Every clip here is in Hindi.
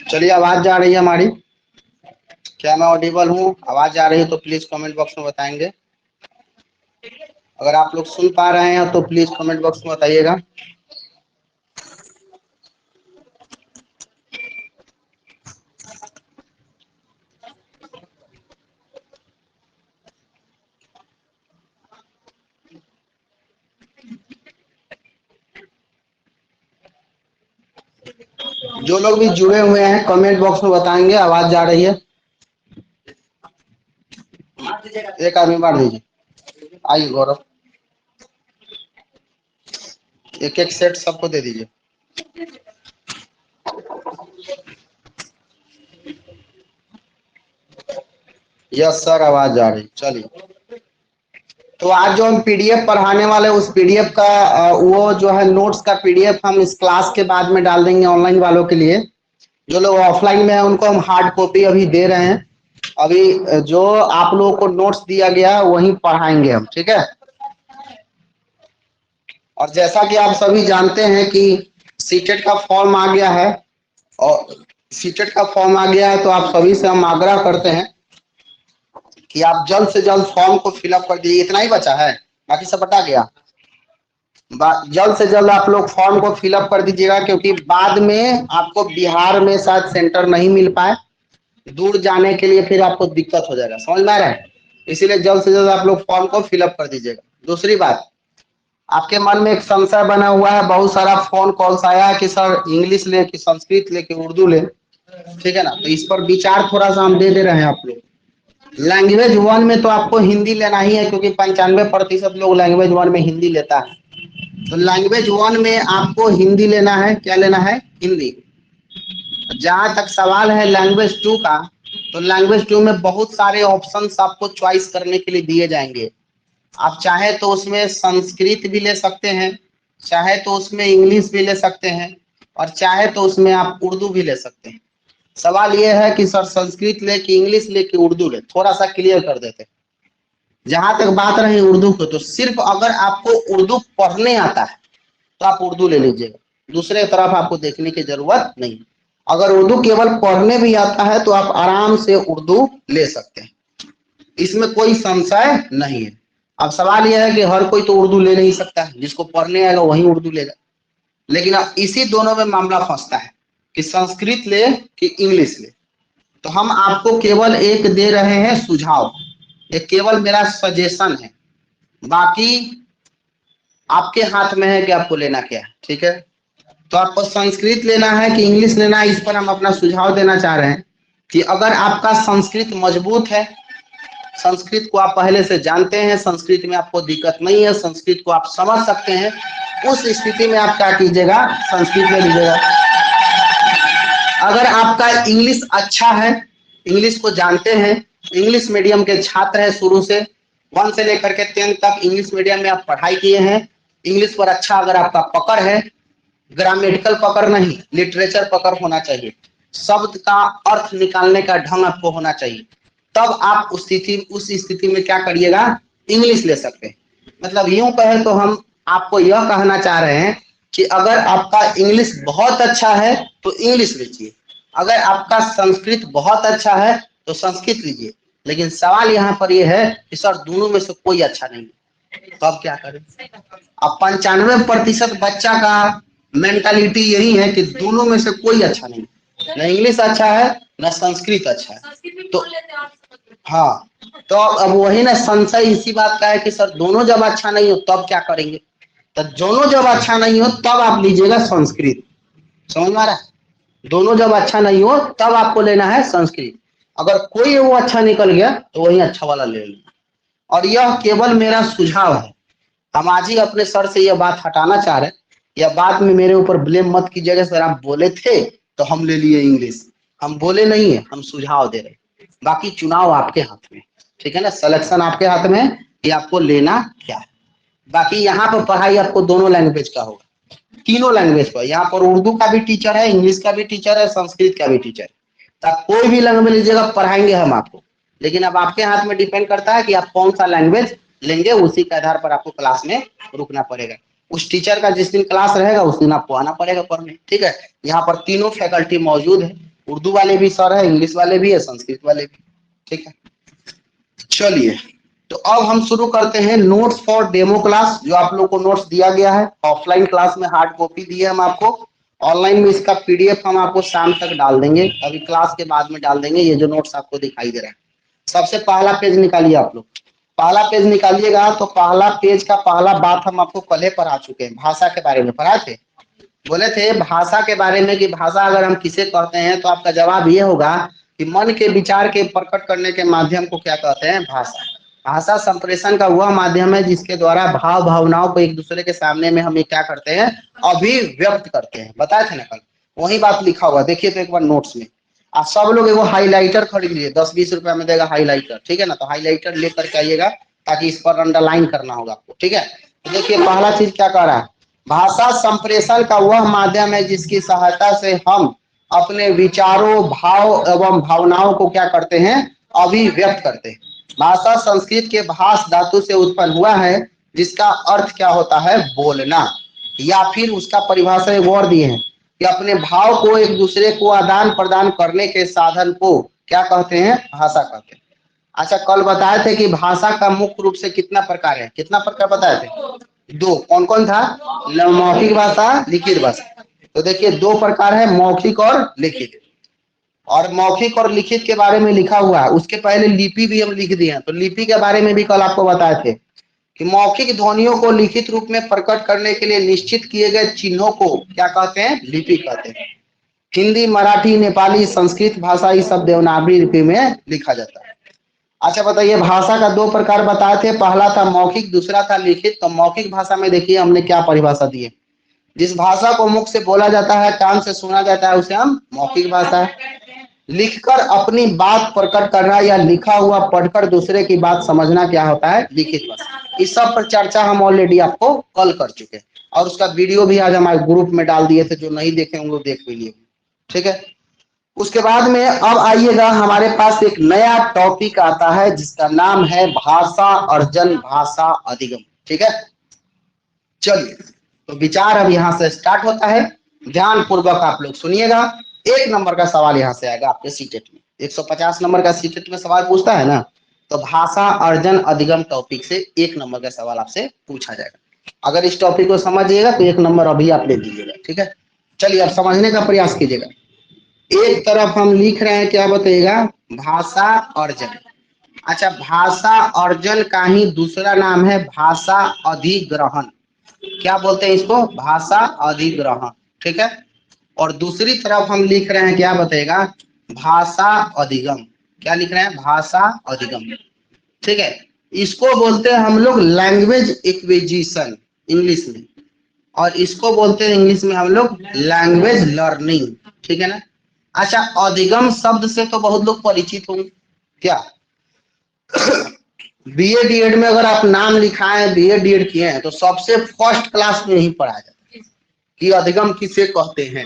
चलिए, आवाज जा रही है हमारी? क्या मैं ऑडिबल हूँ? आवाज जा रही है तो प्लीज कमेंट बॉक्स में बताएंगे। अगर आप लोग सुन पा रहे हैं तो प्लीज कमेंट बॉक्स में बताइएगा। जो लोग भी जुड़े हुए हैं कमेंट बॉक्स में बताएंगे आवाज जा रही है। एक आदमी बांट दीजिए। आइए गौरव, एक एक सेट सबको दे दीजिए। यस सर, आवाज जा रही। चलिए, तो आज जो हम पीडीएफ पढ़ाने वाले उस पीडीएफ का वो जो है नोट्स का पीडीएफ हम इस क्लास के बाद में डाल देंगे ऑनलाइन वालों के लिए। जो लोग ऑफलाइन में है उनको हम हार्ड कॉपी अभी दे रहे हैं। अभी जो आप लोगों को नोट्स दिया गया वही पढ़ाएंगे हम, ठीक है। और जैसा कि आप सभी जानते हैं कि सीटेट का फॉर्म आ गया है, और सीटेट का फॉर्म आ गया है तो आप सभी से हम आग्रह करते हैं कि आप जल्द से जल्द फॉर्म को फिलअप कर दीजिए। इतना ही बचा है, बाकी सब बता गया। जल्द से जल्द आप लोग फॉर्म को फिलअप कर दीजिएगा, क्योंकि बाद में आपको बिहार में शायद सेंटर नहीं मिल पाए, दूर जाने के लिए फिर आपको दिक्कत हो जाएगा, समझ में आ रहा है। इसीलिए जल्द से जल्द आप लोग फॉर्म को फिलअप कर दीजिएगा। दूसरी बात, आपके मन में एक संशय बना हुआ है, बहुत सारा फोन कॉल्स आया है कि सर इंग्लिश ले कि संस्कृत ले कि उर्दू ले, ठीक है ना। तो इस पर विचार थोड़ा सा हम दे रहे हैं आप लोग। लैंग्वेज वन में तो आपको हिंदी लेना ही है, क्योंकि 95% लोग लैंग्वेज वन में हिंदी लेता है। तो लैंग्वेज वन में आपको हिंदी लेना है। क्या लेना है? हिंदी। जहां तक सवाल है लैंग्वेज टू का, तो लैंग्वेज टू में बहुत सारे ऑप्शंस आपको चॉइस करने के लिए दिए जाएंगे। आप चाहे तो उसमें संस्कृत भी ले सकते हैं, चाहे तो उसमें इंग्लिश भी ले सकते हैं, और चाहे तो उसमें आप उर्दू भी ले सकते हैं। सवाल यह है कि सर संस्कृत ले कि इंग्लिश ले कि उर्दू ले, थोड़ा सा क्लियर कर देते हैं। जहां तक बात रही उर्दू को, तो सिर्फ अगर आपको उर्दू पढ़ने आता है तो आप उर्दू ले लीजिएगा, दूसरे तरफ आपको देखने की जरूरत नहीं। अगर उर्दू केवल पढ़ने भी आता है तो आप आराम से उर्दू ले सकते हैं, इसमें कोई संशय नहीं है। अब सवाल यह है कि हर कोई तो उर्दू ले नहीं सकता, जिसको पढ़ने आएगा वही उर्दू लेगा। लेकिन अब इसी दोनों में मामला फंसता है कि संस्कृत ले कि इंग्लिश ले। तो हम आपको केवल एक दे रहे हैं सुझाव, ये केवल मेरा सजेशन है, बाकी आपके हाथ में है कि आपको लेना क्या है, ठीक है। तो आपको संस्कृत लेना है कि इंग्लिश लेना है, इस पर हम अपना सुझाव देना चाह रहे हैं कि अगर आपका संस्कृत मजबूत है, संस्कृत को आप पहले से जानते हैं, संस्कृत में आपको दिक्कत नहीं है, संस्कृत को आप समझ सकते हैं, उस स्थिति में आप क्या कीजिएगा, संस्कृत ले लीजिएगा। अगर आपका इंग्लिश अच्छा है, इंग्लिश को जानते हैं, इंग्लिश मीडियम के छात्र हैं, शुरू से 1 से लेकर के 10 तक इंग्लिश मीडियम में आप पढ़ाई किए हैं, इंग्लिश पर अच्छा अगर आपका पकड़ है, ग्रामेटिकल पकड़ नहीं, लिटरेचर पकड़ होना चाहिए, शब्द का अर्थ निकालने का ढंग आपको होना चाहिए, तब आप उस स्थिति में क्या करिएगा, इंग्लिश ले सकते हैं। मतलब यूं कहे तो हम आपको यह कहना चाह रहे हैं कि अगर आपका इंग्लिश बहुत अच्छा है तो इंग्लिश लीजिए, अगर आपका संस्कृत बहुत अच्छा है तो संस्कृत लीजिए। लेकिन सवाल यहाँ पर यह है कि सर दोनों में से कोई अच्छा नहीं है, तो अब क्या करें। अब 95% बच्चा का मेंटालिटी यही है कि दोनों में से कोई अच्छा नहीं, न इंग्लिश अच्छा है न संस्कृत अच्छा है। तो हाँ, तो अब वही ना संशय इसी बात का है कि सर दोनों जब अच्छा नहीं हो तब क्या करेंगे। तो दोनों जब अच्छा नहीं हो तब आप लीजिएगा संस्कृत, समझ में आ रहा है। दोनों जब अच्छा नहीं हो तब आपको लेना है संस्कृत, अगर कोई वो अच्छा निकल गया तो वही अच्छा वाला ले लेना। और यह केवल मेरा सुझाव है, हम आज ही अपने सर से यह बात हटाना चाह रहे हैं। यह बात में मेरे ऊपर ब्लेम मत कीजिएगा, सर आप बोले थे तो हम ले लिए इंग्लिश, हम बोले नहीं है, हम सुझाव दे रहे हैं। बाकी चुनाव आपके हाथ में, ठीक है ना, सिलेक्शन आपके हाथ में कि आपको लेना क्या है। बाकी यहाँ पर पढ़ाई आपको दोनों लैंग्वेज का होगा, तीनों लैंग्वेज पर। यहाँ पर उर्दू का भी टीचर है, इंग्लिश का भी टीचर है, संस्कृत का भी टीचर है, तो आप कोई भी लैंग्वेज लीजिएगा पढ़ाएंगे हम आपको। लेकिन अब आपके हाथ में डिपेंड करता है कि आप कौन सा लैंग्वेज लेंगे, उसी के आधार पर आपको क्लास में रुकना पड़ेगा। उस टीचर का जिस दिन क्लास रहेगा उस दिन आपको आना पड़ेगा पढ़ने, ठीक है। यहाँ पर तीनों फैकल्टी मौजूद है, उर्दू वाले भी सर है, इंग्लिश वाले भी है, संस्कृत वाले भी। ठीक है, चलिए तो अब हम शुरू करते हैं नोट्स फॉर डेमो क्लास। जो आप लोग को नोट्स दिया गया है ऑफलाइन क्लास में, हार्ड कॉपी दी है हम आपको, ऑनलाइन में इसका पीडीएफ हम आपको शाम तक डाल देंगे, अभी क्लास के बाद में डाल देंगे। ये जो नोट्स आपको दिखाई दे रहा है, सबसे पहला पेज निकालिए आप लोग, पहला पेज निकालिएगा। तो पहला पेज का पहला बात हम आपको कल ही पढ़ा चुके हैं, भाषा के बारे में पढ़ाए थे। बोले थे भाषा के बारे में कि भाषा अगर हम किसे कहते हैं, तो आपका जवाब ये होगा कि मन के विचार के प्रकट करने के माध्यम को क्या कहते हैं, भाषा। भाषा संप्रेषण का वह माध्यम है जिसके द्वारा भाव भावनाओं को एक दूसरे के सामने में हम क्या करते हैं, अभिव्यक्त करते हैं। बताए थे ना कल, वही बात लिखा हुआ, देखिए तो एक बार नोट्स में। आप सब लोग एगो हाईलाइटर खरीद लीजिए, 10-20 रुपया में देगा हाईलाइटर, ठीक है ना। तो हाईलाइटर लेकर के आइएगा, ताकि इस पर अंडरलाइन करना होगा आपको, ठीक है। तो देखिए पहला चीज क्या कह रहा है, भाषा संप्रेषण का वह माध्यम है जिसकी सहायता से हम अपने विचारों, भाव एवं भावनाओं को क्या करते हैं, अभिव्यक्त करते हैं। भाषा संस्कृत के भाष धातु से उत्पन्न हुआ है, जिसका अर्थ क्या होता है, बोलना। या फिर उसका परिभाषा एक और दिए हैं कि अपने भाव को एक दूसरे को आदान प्रदान करने के साधन को क्या कहते हैं, भाषा कहते हैं। अच्छा, कल बताए थे कि भाषा का मुख्य रूप से कितना प्रकार है, कितना प्रकार बताए थे, दो। कौन कौन था, मौखिक भाषा, लिखित भाषा। तो देखिए दो प्रकार है, मौखिक और लिखित। और मौखिक और लिखित के बारे में लिखा हुआ है, उसके पहले लिपि भी हम लिख दिए हैं। तो लिपि के बारे में भी कल आपको बताए थे कि मौखिक ध्वनियों को लिखित रूप में प्रकट करने के लिए निश्चित किए गए चिन्हों को क्या कहते हैं, लिपि कहते हैं। हिंदी, मराठी, नेपाली, संस्कृत भाषा ये सब देवनागरी लिपि में लिखा जाता है। अच्छा बताइए, भाषा का दो प्रकार बताए थे, पहला था मौखिक, दूसरा था लिखित। तो मौखिक भाषा में देखिए हमने क्या परिभाषा दी है, जिस भाषा को मुख से बोला जाता है, कान से सुना जाता है, उसे हम मौखिक भाषा है। लिखकर अपनी बात प्रकट करना या लिखा हुआ पढ़कर दूसरे की बात समझना क्या होता है, लिखित भाषा। इस सब पर चर्चा हम ऑलरेडी आपको कल कर चुके हैं, और उसका वीडियो भी आज हमारे ग्रुप में डाल दिए थे, जो नहीं देखे होंगे वो देख भी लिए, ठीक है। उसके बाद में अब आइएगा, हमारे पास एक नया टॉपिक आता है जिसका नाम है भाषा अर्जन, भाषा अधिगम, ठीक है। चलिए तो विचार अब यहाँ से स्टार्ट होता है, ध्यान पूर्वक आप लोग सुनिएगा। एक नंबर का सवाल यहाँ से आएगा आपके सीटेट में, 150 नंबर का सीटेट में सवाल पूछता है ना, तो भाषा अर्जन अधिगम टॉपिक से 1 नंबर का सवाल आपसे पूछा जाएगा। अगर इस टॉपिक को समझिएगा तो 1 नंबर अभी आप ले लीजिएगा, ठीक है। चलिए अब समझने का प्रयास कीजिएगा। एक तरफ हम लिख रहे हैं, क्या बताइएगा, भाषा अर्जन। अच्छा, भाषा अर्जन का ही दूसरा नाम है भाषा अधिग्रहण। क्या बोलते हैं इसको, भाषा अधिग्रहण, ठीक है। और दूसरी तरफ हम लिख रहे हैं, क्या बताइएगा, भाषा अधिगम। क्या लिख रहे हैं, भाषा अधिगम, ठीक है। इसको बोलते हैं हम लोग लैंग्वेज एक्विजिशन इंग्लिश में, और इसको बोलते हैं इंग्लिश में हम लोग लैंग्वेज लर्निंग, ठीक है ना। अच्छा, अधिगम शब्द से तो बहुत लोग परिचित होंगे, क्या बीए डीएड में अगर आप नाम लिखाए, बीए डीएड किए हैं, तो सबसे फर्स्ट क्लास में ही पढ़ाया जाता है कि अधिगम किसे कहते हैं।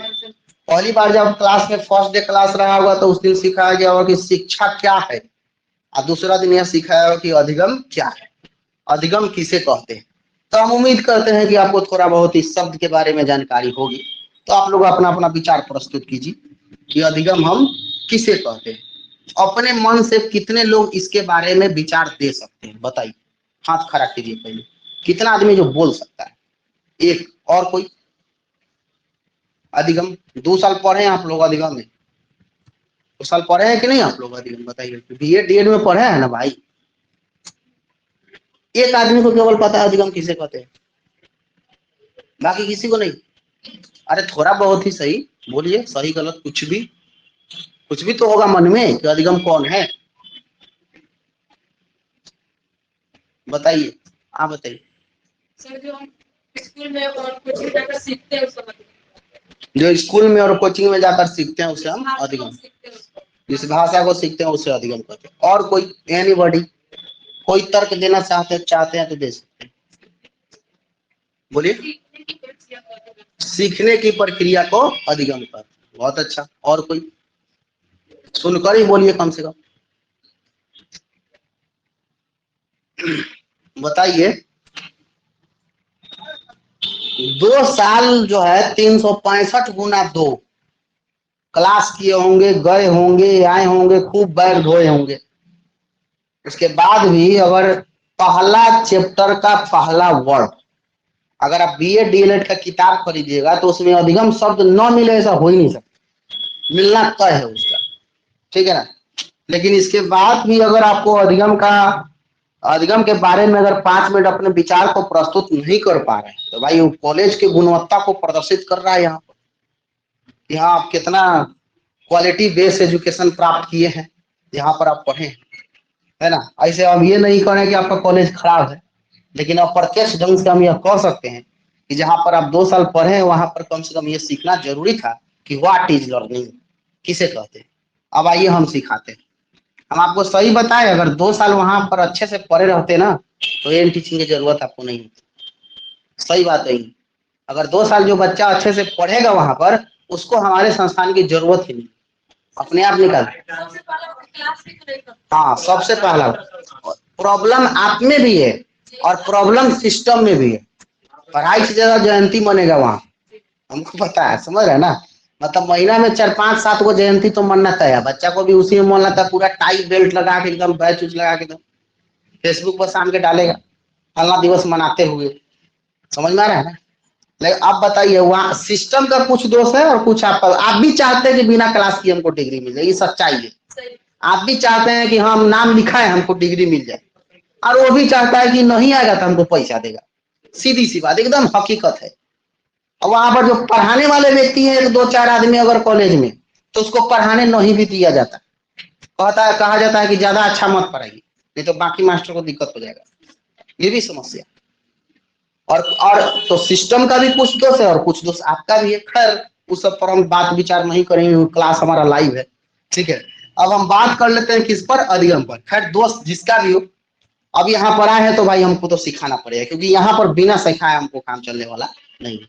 पहली बार जब क्लास में फर्स्ट डे क्लास रहा होगा तो उस दिन सिखाया गया होगा कि शिक्षा क्या है, और दूसरा दिन यह सिखाया होगा कि अधिगम क्या है, अधिगम किसे कहते हैं। तो हम उम्मीद करते हैं कि आपको थोड़ा बहुत इस शब्द के बारे में जानकारी होगी। तो आप लोग अपना अपना विचार प्रस्तुत कीजिए कि अधिगम हम किसे कहते हैं। अपने मन से कितने लोग इसके बारे में विचार दे सकते हैं, बताइए, हाथ खड़ा कीजिए पहले। कितना आदमी जो बोल सकता है, एक और कोई। अधिगम 2 साल पढ़े हैं आप लोग अधिगम में, 2 साल पढ़े हैं कि नहीं आप लोग अधिगम, बताइए। बीए डीएड में पढ़े हैं ना भाई। एक आदमी को केवल पता है अधिगम किसे कहते हैं, बाकी किसी को नहीं। अरे थोड़ा बहुत ही सही बोलिए, सही गलत कुछ भी तो होगा मन में कि अधिगम कौन है, बताइए, आप बताइए। सर जो हम स्कूल में और कोचिंग जाकर सीखते हैं उसको, जो स्कूल में और कोचिंग में जाकर सीखते हैं उसे हम अधिगम, जिस भाषा को सीखते हैं उसे अधिगम कहते हैं। और कोई, एनीबॉडी, कोई तर्क देना चाहते हैं तो दे सकते हैं, बोलिए। सीखने की प्रक्रिया को अधिगम कहते हैं, बहुत अच्छा। और कोई, सुनकर ही बोलिए कम से कम, बताइए। 2 साल जो है 365 गुना 2, क्लास किए होंगे, गए होंगे, आए होंगे, खूब बैग ढोए होंगे। उसके बाद भी अगर पहला चैप्टर का पहला वर्ड अगर आप बीए डीएलएड का किताब खरीदिएगा तो उसमें अधिगम शब्द न मिले ऐसा हो ही नहीं सकता, मिलना तय है उसका, ठीक है ना। लेकिन इसके बाद भी अगर आपको अधिगम के बारे में अगर 5 मिनट अपने विचार को प्रस्तुत नहीं कर पा रहे हैं तो भाई वो कॉलेज की गुणवत्ता को प्रदर्शित कर रहा है यहाँ पर। यहाँ आप कितना क्वालिटी बेस्ड एजुकेशन प्राप्त किए हैं यहाँ पर आप पढ़े, है ना। ऐसे हम ये नहीं करें कि आपका कॉलेज खराब है, लेकिन अप्रत्यक्ष ढंग से हम यह कह सकते हैं कि जहां पर आप 2 साल पढ़े हैं वहां पर कम से कम ये सीखना जरूरी था कि व्हाट इज लर्निंग किसे कहते हैं। अब आइए हम सिखाते हैं। हम आपको सही बताएं, अगर 2 साल वहां पर अच्छे से पढ़े रहते ना तो एन टीचिंग की जरूरत आपको नहीं होती। सही बात है। अगर 2 साल जो बच्चा अच्छे से पढ़ेगा वहां पर उसको हमारे संस्थान की जरूरत ही नहीं, अपने आप निकल। सबसे पहला क्लास भी तो नहीं करता। हाँ, सबसे पहला प्रॉब्लम आप में भी है और प्रॉब्लम सिस्टम में भी है। पढ़ाई से ज्यादा जयंती बनेगा वहां, हमको पता है, समझ रहे हैं ना। मतलब महीना में 4 5 7 को जयंती तो मनना तय है। बच्चा को भी उसी में मनना था, पूरा टाई बेल्ट लगा के एकदम बैच उच लगा के एकदम फेसबुक पर शाम के डालेगा फलना दिवस मनाते हुए, समझ में आ रहा है ना। लेकिन आप बताइए वहाँ सिस्टम का कुछ दोष है और कुछ आपका। आप भी चाहते हैं कि बिना क्लास की हमको डिग्री मिल जाए, ये सच्चाई है। आप भी चाहते हैं कि हम नाम लिखा है हमको डिग्री मिल जाए, और वो भी चाहता है कि नहीं आएगा तो हमको पैसा देगा। सीधी सी बात, एकदम हकीकत है। और वहां पर जो पढ़ाने वाले व्यक्ति हैं 1 2 4 आदमी अगर कॉलेज में, तो उसको पढ़ाने नहीं भी दिया जाता, कहा जाता है कि ज्यादा अच्छा मत पढ़ाइए नहीं तो बाकी मास्टर को दिक्कत हो जाएगा। ये भी समस्या। और तो सिस्टम का भी कुछ दोष है और कुछ दोष आपका भी है। खैर उस सब पर हम बात विचार नहीं करेंगे, क्लास हमारा लाइव है, ठीक है। अब हम बात कर लेते हैं किस पर, अधिगम पर। खैर दोस्त जिसका भी हो, अब यहाँ पर आए हैं तो भाई हमको तो सिखाना पड़ेगा, क्योंकि यहाँ पर बिना सिखाए हमको काम चलने वाला नहीं।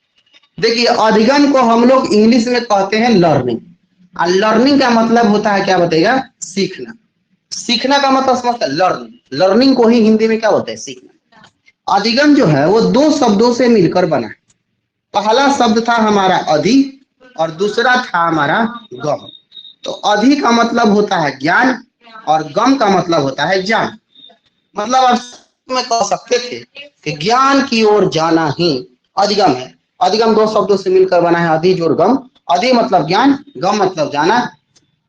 देखिए अधिगम को हम लोग इंग्लिश में कहते हैं लर्निंग, और लर्निंग का मतलब होता है क्या बताएगा, सीखना। सीखना का मतलब समझता है लर्निंग। लर्निंग को ही हिंदी में क्या बोलते हैं, सीखना। अधिगम जो है वो 2 शब्दों से मिलकर बना है। पहला शब्द था हमारा अधि और दूसरा था हमारा गम। तो अधि का मतलब होता है ज्ञान और गम का मतलब होता है जान। मतलब आप में कह सकते थे कि ज्ञान की ओर जाना ही अधिगम है। अधिगम 2 शब्दों से मिलकर बना है, अधिज और गम। अधि मतलब ज्ञान, गम मतलब जाना।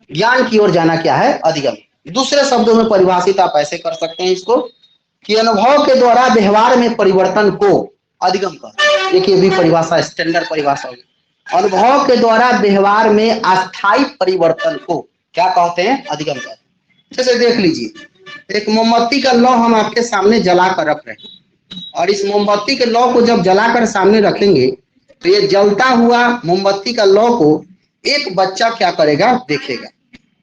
ज्ञान की ओर जाना क्या है, अधिगम। दूसरे शब्दों में परिभाषित आप ऐसे कर सकते हैं इसको कि अनुभव के द्वारा व्यवहार में परिवर्तन को अधिगम कहते हैं। एक ये भी परिभाषा स्टैंडर्ड परिभाषा होगी। अनुभव के द्वारा व्यवहार में अस्थायी परिवर्तन को क्या कहते हैं, अधिगम कहते हैं। जैसे देख लीजिए, एक मोमबत्ती का लौ हम आपके सामने जला कर रख रहे हैं, और इस मोमबत्ती के लौ को जब जलाकर सामने रखेंगे तो ये जलता हुआ मोमबत्ती का लौ को एक बच्चा क्या करेगा, देखेगा।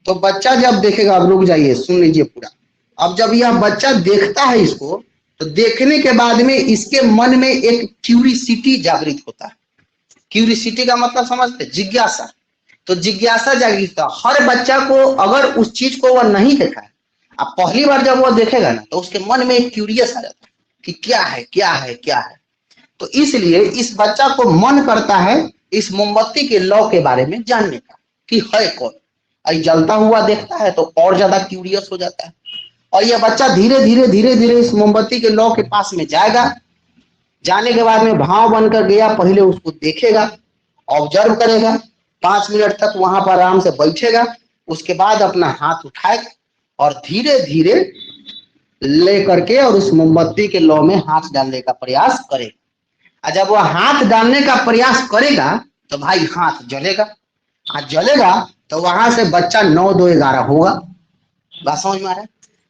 तो बच्चा जब देखेगा, अब रुक जाइए सुन लीजिए पूरा। अब जब यह बच्चा देखता है इसको, तो देखने के बाद में इसके मन में एक क्यूरिसिटी जागृत होता है। क्यूरिसिटी का मतलब समझते, जिज्ञासा। तो जिज्ञासा जागृत, हर बच्चा को अगर उस चीज को वह नहीं देखा है, अब पहली बार जब वो देखेगा ना तो उसके मन में एक क्यूरियस आ जाता है कि क्या है क्या है क्या है। तो इसलिए इस बच्चा को मन करता है इस मोमबत्ती के लौ के बारे में जानने का कि है कौन। जलता हुआ देखता है तो और ज्यादा क्यूरियस हो जाता है, और यह बच्चा धीरे धीरे इस मोमबत्ती के लौ के पास में जाएगा। जाने के बाद में भाव बनकर गया, पहले उसको देखेगा, ऑब्जर्व करेगा, 5 मिनट तक वहां पर आराम से बैठेगा। उसके बाद अपना हाथ उठाएगा और धीरे धीरे ले करके और उस मोमबत्ती के लौ में हाथ डालने का प्रयास करेगा। और जब वह हाथ डालने का प्रयास करेगा तो भाई हाथ जलेगा। हाथ जलेगा तो वहां से बच्चा 9 2 11 होगा। बात समझ में आ रहा है।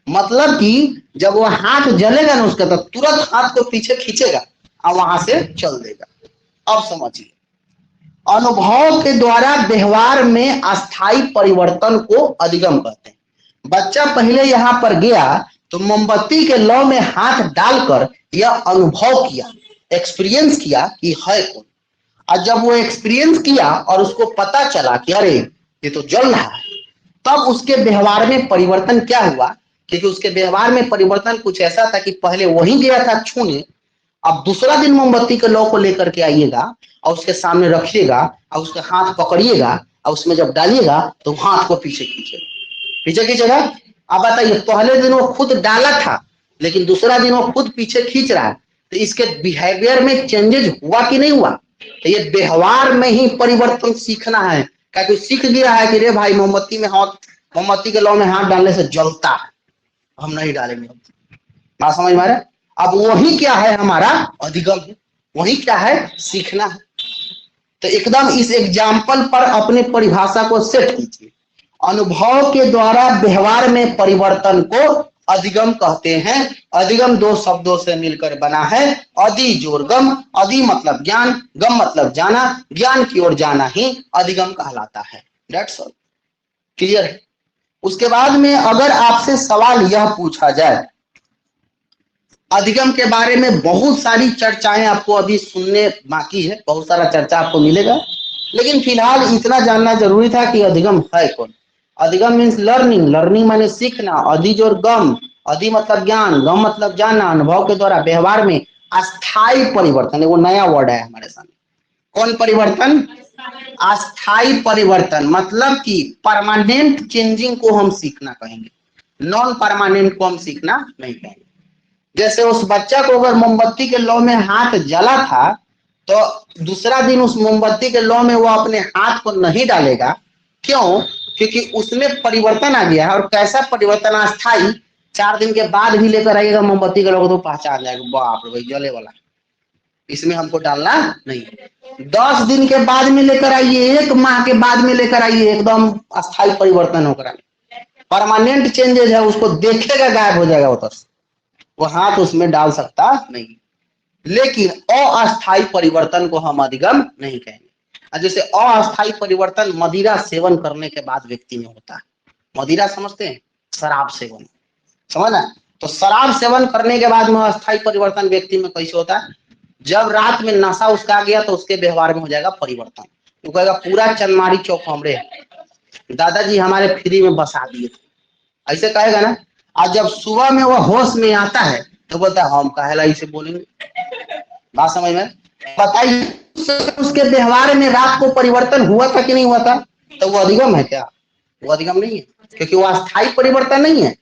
मतलब कि जब वो हाथ जलेगा ना उसका, तो तुरंत हाथ को पीछे खींचेगा और वहां से चल देगा। अब समझिए, अनुभव के द्वारा व्यवहार में अस्थायी परिवर्तन को अधिगम कहते हैं। बच्चा पहले यहाँ पर गया तो मोमबत्ती के लौ में हाथ डालकर यह अनुभव किया, एक्सपीरियंस किया कि है कौन। और जब वो एक्सपीरियंस किया और उसको पता चला कि अरे ये तो जल रहा है, तब उसके व्यवहार में परिवर्तन क्या हुआ, क्योंकि उसके व्यवहार में परिवर्तन कुछ ऐसा था कि पहले वही गया था छूने, अब दूसरा दिन मोमबत्ती के लौ को लेकर के आइएगा और उसके सामने रखिएगा और उसका हाथ पकड़िएगा और उसमें जब डालिएगा तो हाथ को पीछे खींचेगा, पीछे खींचेगा। अब बताइए, पहले दिन वो खुद डाला था लेकिन दूसरा दिन वो खुद पीछे खींच रहा है, तो इसके बिहेवियर में चेंजेस हुआ कि नहीं हुआ? तो ये व्यवहार में ही परिवर्तन सीखना है। क्या कोई सीख गया है कि रे भाई मोमबत्ती के लौ में हाथ डालने से जलता है, हम नहीं डालेंगे। बात समझ में आ रहा है? अब वही क्या है, हमारा अधिगम है, वही क्या है, सीखना है। तो एकदम इस एग्जाम्पल पर अपने परिभाषा को सेट कीजिए। अनुभव के द्वारा व्यवहार में परिवर्तन को अधिगम कहते हैं। अधिगम दो शब्दों से मिलकर बना है, अधि जोर गम। अधि मतलब ज्ञान, गम मतलब जाना, ज्ञान की ओर जाना ही अधिगम कहलाता है। दैट्स ऑल, क्लियर है? उसके बाद में अगर आपसे सवाल यह पूछा जाए, अधिगम के बारे में बहुत सारी चर्चाएं आपको अभी सुनने बाकी है, बहुत सारा चर्चा आपको मिलेगा, लेकिन फिलहाल इतना जानना जरूरी था कि अधिगम है कौन। अधिगम मीन्स लर्निंग, लर्निंग माने सीखना। अधि जोर गम, अधि मतलब ज्ञान, गम मतलब जानना। अनुभव के द्वारा व्यवहार में अस्थायी परिवर्तन, वो नया वर्ड है हमारे सामने। कौन परिवर्तन? अस्थायी परिवर्तन, मतलब कि परमानेंट चेंजिंग को हम सीखना कहेंगे, नॉन परमानेंट को हम सीखना नहीं कहेंगे। जैसे उस बच्चा को अगर मोमबत्ती के लौ में हाथ जला था तो दूसरा दिन उस मोमबत्ती के लौ में वो अपने हाथ को नहीं डालेगा। क्यों? क्योंकि उसमें परिवर्तन आ गया है। और कैसा परिवर्तन? अस्थायी। 4 दिन के बाद भी लेकर आइएगा मोमबत्ती के लौ तो पहचान जाएगा, बाप रे भाई जले वाला, इसमें हमको डालना नहीं। 10 दिन के बाद में लेकर आइए, 1 माह के बाद में लेकर आइए, एकदम अस्थायी परिवर्तन होकर, परमानेंट चेंजेस है, उसको देखेगा गायब हो जाएगा वो, वो हाथ उसमें डाल सकता नहीं। लेकिन अस्थायी परिवर्तन को हम अधिगम नहीं कहेंगे। जैसे अस्थायी परिवर्तन मदिरा सेवन करने के बाद व्यक्ति में होता है। मदिरा समझते हैं? शराब सेवन, समझना? तो शराब सेवन करने के बाद में अस्थायी परिवर्तन व्यक्ति में कैसे होता है? जब रात में नशा उसका आ गया तो उसके व्यवहार में हो जाएगा परिवर्तन। वो कहेगा पूरा चनमारी चौक हमरे दादाजी हमारे फ्री में बसा दिए थे, ऐसे कहेगा ना। आज जब सुबह में वो होश में आता है तो बोलता है हम काहेला इसे बोलेंगे। बात समझ में? बताइए, उसके व्यवहार में रात को परिवर्तन हुआ था कि नहीं हुआ था? तो वो अधिगम है क्या? वो अधिगम नहीं है, क्योंकि वो अस्थायी परिवर्तन नहीं है,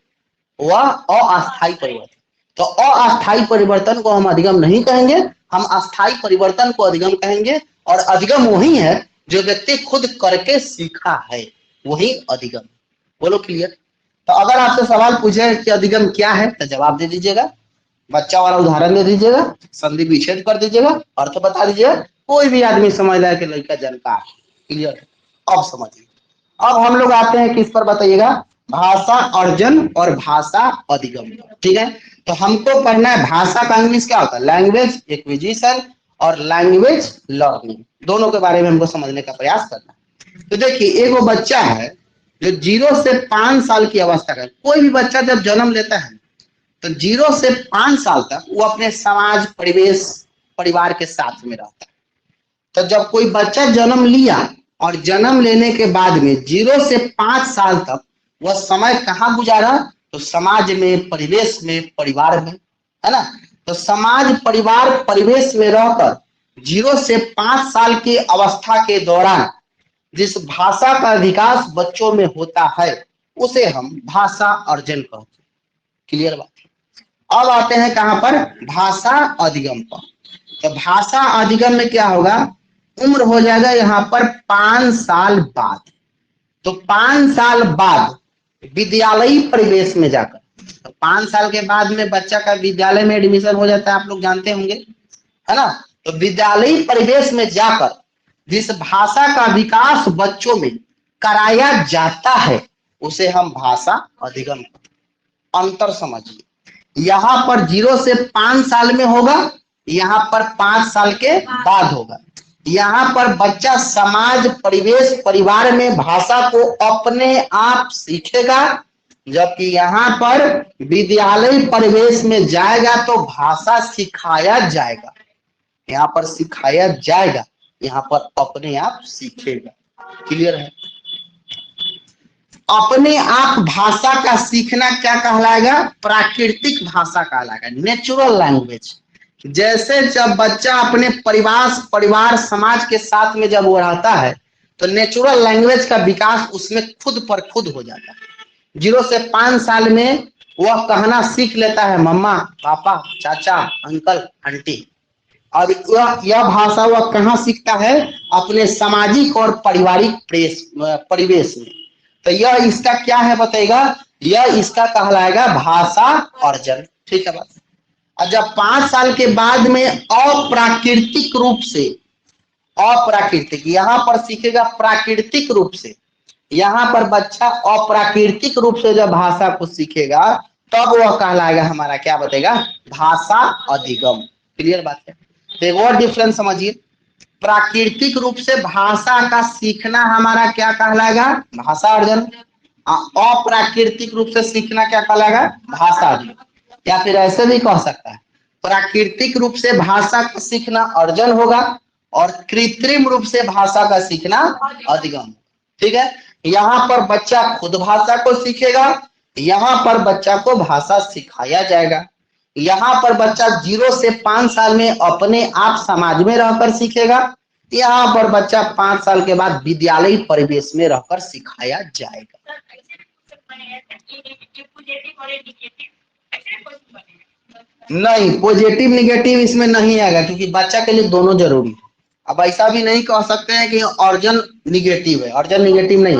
वह अस्थायी परिवर्तन। तो अस्थायी परिवर्तन को हम अधिगम नहीं कहेंगे, हम अस्थायी परिवर्तन को अधिगम कहेंगे। और अधिगम वही है जो व्यक्ति खुद करके सीखा है, वही अधिगम। बोलो क्लियर? तो अगर आपसे सवाल पूछे कि अधिगम क्या है तो जवाब दे दीजिएगा, बच्चा वाला उदाहरण दे दीजिएगा, संधि विच्छेद कर दीजिएगा, अर्थ बता दीजिएगा, कोई भी आदमी समझदार के लड़का जानकार। क्लियर? अब समझिए। अब हम लोग आते हैं किस पर बताइएगा? भाषा अर्जन और भाषा अधिगम। ठीक है, तो हमको पढ़ना है भाषा का इंग्लिश क्या होता है? लैंग्वेज एक्विजिशन और लैंग्वेज लर्निंग, दोनों के बारे में हमको समझने का प्रयास करना है। तो देखिए, एक वो बच्चा है जो 0 से 5 साल की अवस्था का, कोई भी बच्चा जब जन्म लेता है तो 0 से 5 साल तक वो अपने समाज, परिवेश, परिवार के साथ में रहता है। तो जब कोई बच्चा जन्म लिया और जन्म लेने के बाद में 0 से 5 साल तक वह समय कहाँ गुजारा? तो समाज में, परिवेश में, परिवार में, है ना। तो समाज, परिवार, परिवेश में रहकर 0 से 5 साल की अवस्था के दौरान जिस भाषा का विकास बच्चों में होता है उसे हम भाषा अर्जन कहते हैं। क्लियर बात? अब आते हैं कहां पर? भाषा अधिगम पर। तो भाषा अधिगम में क्या होगा? उम्र हो जाएगा यहाँ पर 5 साल बाद। तो 5 साल बाद विद्यालयी परिवेश में जाकर, तो 5 साल के बाद में बच्चा का विद्यालय में एडमिशन हो जाता है, आप लोग जानते होंगे, है ना। तो विद्यालयी परिवेश में जाकर जिस भाषा का विकास बच्चों में कराया जाता है उसे हम भाषा अधिगम। अंतर समझिए, यहाँ पर 0 से 5 साल में होगा, यहाँ पर 5 साल के बाद होगा। यहाँ पर बच्चा समाज, परिवेश, परिवार में भाषा को अपने आप सीखेगा, जबकि यहाँ पर विद्यालय परिवेश में जाएगा तो भाषा सिखाया जाएगा। यहाँ पर सिखाया जाएगा, यहाँ पर अपने आप सीखेगा। क्लियर है? अपने आप भाषा का सीखना क्या कहलाएगा? प्राकृतिक भाषा कहलाएगा, नेचुरल लैंग्वेज। जैसे जब बच्चा अपने परिवार, समाज के साथ में जब वो रहता है तो नेचुरल लैंग्वेज का विकास उसमें खुद पर खुद हो जाता है। 0 से 5 साल में वह कहना सीख लेता है मम्मा, पापा, चाचा, अंकल, आंटी। और यह भाषा वह कहाँ सीखता है? अपने सामाजिक और पारिवारिक परिवेश में। तो यह इसका क्या है बताएगा? यह इसका कहलाएगा भाषा अर्जन। ठीक है बात। और जब 5 साल के बाद में अप्राकृतिक रूप से, अप्राकृतिक यहाँ पर सीखेगा प्राकृतिक रूप से, यहाँ पर बच्चा अप्राकृतिक रूप से जब भाषा को सीखेगा तब वह कहलाएगा हमारा क्या बताएगा? भाषा अधिगम। क्लियर बात है? तो एक और डिफरेंस समझिए, प्राकृतिक रूप से भाषा का सीखना हमारा क्या कहलाएगा? भाषा अर्जन। अप्राकृतिक रूप से सीखना क्या कहलाएगा? भाषा अर्जन। या फिर ऐसे भी कह सकता है, प्राकृतिक रूप से भाषा का सीखना अर्जन होगा और कृत्रिम रूप से भाषा का सीखना अधिगम। ठीक है, यहाँ पर बच्चा खुद भाषा को सीखेगा, यहाँ पर बच्चा को भाषा सिखाया जाएगा। यहाँ पर बच्चा 0 से 5 साल में अपने आप समाज में रहकर सीखेगा, यहाँ पर बच्चा 5 साल के बाद विद्यालय परिवेश में रहकर सिखाया जाएगा। नहीं, पॉजिटिव निगेटिव इसमें नहीं आएगा, क्योंकि बच्चा के लिए दोनों जरूरी है। अब ऐसा भी नहीं कह सकते हैं कि अर्जन निगेटिव है, अर्जन निगेटिव नहीं,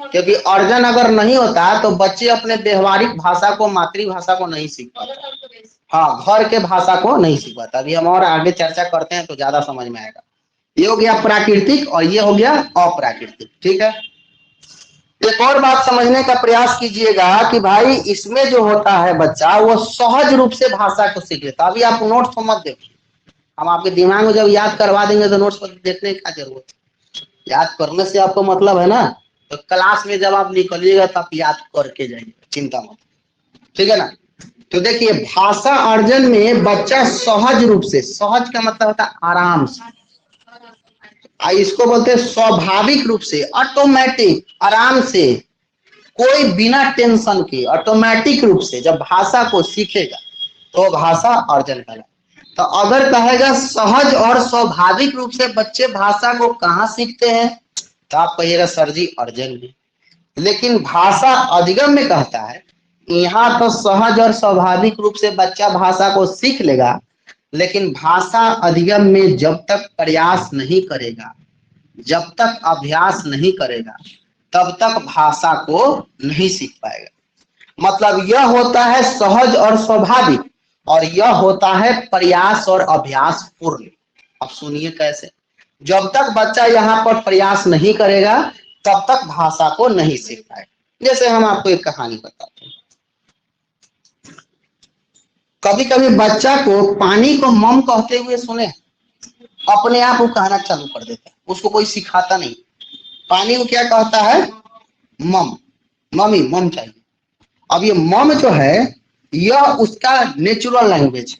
क्योंकि अर्जन अगर नहीं होता तो बच्चे अपने व्यवहारिक भाषा को, मातृभाषा को नहीं सीख पाते। हाँ, घर के भाषा को नहीं सीख पाता। अभी हम और आगे चर्चा करते हैं तो ज्यादा समझ में आएगा। ये हो गया प्राकृतिक और ये हो गया अप्राकृतिक। ठीक है, एक और बात समझने का प्रयास कीजिएगा कि भाई इसमें जो होता है बच्चा वो सहज रूप से भाषा को सीख लेता। अभी आप नोट्स को मत देखिए, हम आपके दिमाग में जब याद करवा देंगे तो नोट्स को देखने की क्या जरूरत है? याद करने से आपको मतलब है ना, तो क्लास में जब आप निकलिएगा तो आप याद करके जाइए, चिंता मत। ठीक है ना? तो देखिए, भाषा अर्जन में बच्चा सहज रूप से, सहज का मतलब होता है आराम से, इसको बोलते हैं स्वाभाविक रूप से, ऑटोमेटिक, आराम से, कोई बिना टेंशन के, ऑटोमेटिक रूप से जब भाषा को सीखेगा तो भाषा अर्जन करेगा। तो अगर कहेगा सहज और स्वाभाविक रूप से बच्चे भाषा को कहाँ सीखते हैं, तो आप कहिएगा सर जी अर्जन में। लेकिन भाषा अधिगम में कहता है यहाँ तो सहज और स्वाभाविक रूप से बच्चा भाषा को सीख लेगा, लेकिन भाषा अधिगम में जब तक प्रयास नहीं करेगा, जब तक अभ्यास नहीं करेगा, तब तक भाषा को नहीं सीख पाएगा। मतलब यह होता है सहज और स्वाभाविक, और यह होता है प्रयास और अभ्यास पूर्ण। अब सुनिए कैसे। जब तक बच्चा यहाँ पर प्रयास नहीं करेगा तब तक भाषा को नहीं सीख पाएगा। जैसे हम आपको एक कहानी बताते हैं। कभी कभी बच्चा को पानी को मम कहते हुए सुने, अपने आप वो कहना चालू कर देता है, उसको कोई सिखाता नहीं। पानी को क्या कहता है? मम, मम्मी, मम चाहिए। अब ये मम जो है यह उसका नेचुरल लैंग्वेज है,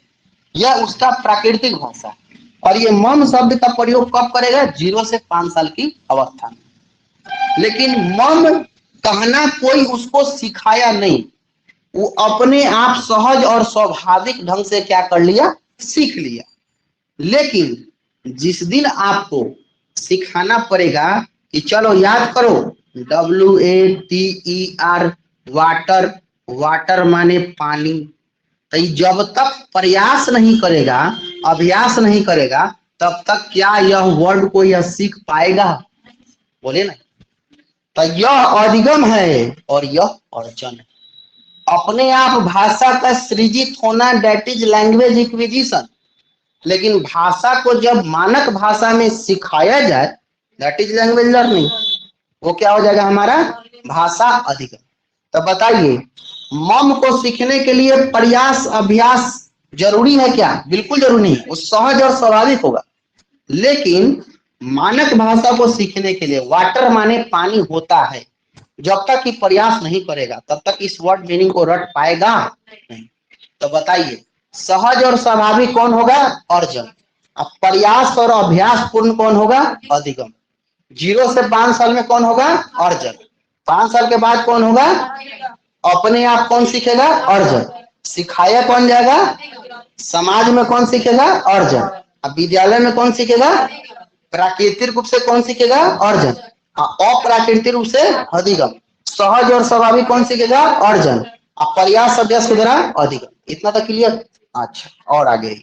यह उसका प्राकृतिक भाषा है। और ये मम शब्द का प्रयोग कब करेगा? 0 से 5 साल की अवस्था में। लेकिन मम कहना कोई उसको सिखाया नहीं, वो अपने आप सहज और स्वाभाविक ढंग से क्या कर लिया? सीख लिया। लेकिन जिस दिन आपको सिखाना पड़ेगा कि चलो याद करो WATER, वाटर, वाटर माने पानी, तो जब तक प्रयास नहीं करेगा, अभ्यास नहीं करेगा, तब तक क्या यह वर्ड को यह सीख पाएगा? बोले ना। तो यह अधिगम है और यह अर्जन है। अपने आप भाषा का सृजित होना, दैट इज लैंग्वेज एक्विजिशन। लेकिन भाषा को जब मानक भाषा में सिखाया जाए, दैट इज लैंग्वेज लर्निंग। वो क्या हो जाएगा? हमारा भाषा अधिगम। तो बताइए, मम को सीखने के लिए प्रयास, अभ्यास जरूरी है क्या? बिल्कुल जरूरी नहीं, वो सहज और स्वाभाविक होगा। लेकिन मानक भाषा को सीखने के लिए वाटर माने पानी होता है, जब तक कि प्रयास नहीं करेगा तब तक इस वर्ड मीनिंग को रट पाएगा नहीं। तो बताइए, सहज और स्वाभाविक कौन होगा? अर्जन। अब प्रयास और अभ्यास पूर्ण कौन होगा? अधिगम। 0 से 5 साल में कौन होगा? अर्जन। 5 साल के बाद कौन होगा? अपने आप कौन सीखेगा? अर्जन। सिखाया कौन जाएगा? समाज में कौन सीखेगा? अर्जन। अब विद्यालय में कौन सीखेगा? प्राकृतिक रूप से कौन सीखेगा? अर्जन। अप्राकृतिक रूप से अधिगम, सहज और स्वाभाविक कौन सीखेगा? अर्जन। अब प्रयास अभ्यास के द्वारा अधिगम। इतना तो क्लियर। अच्छा, और आगे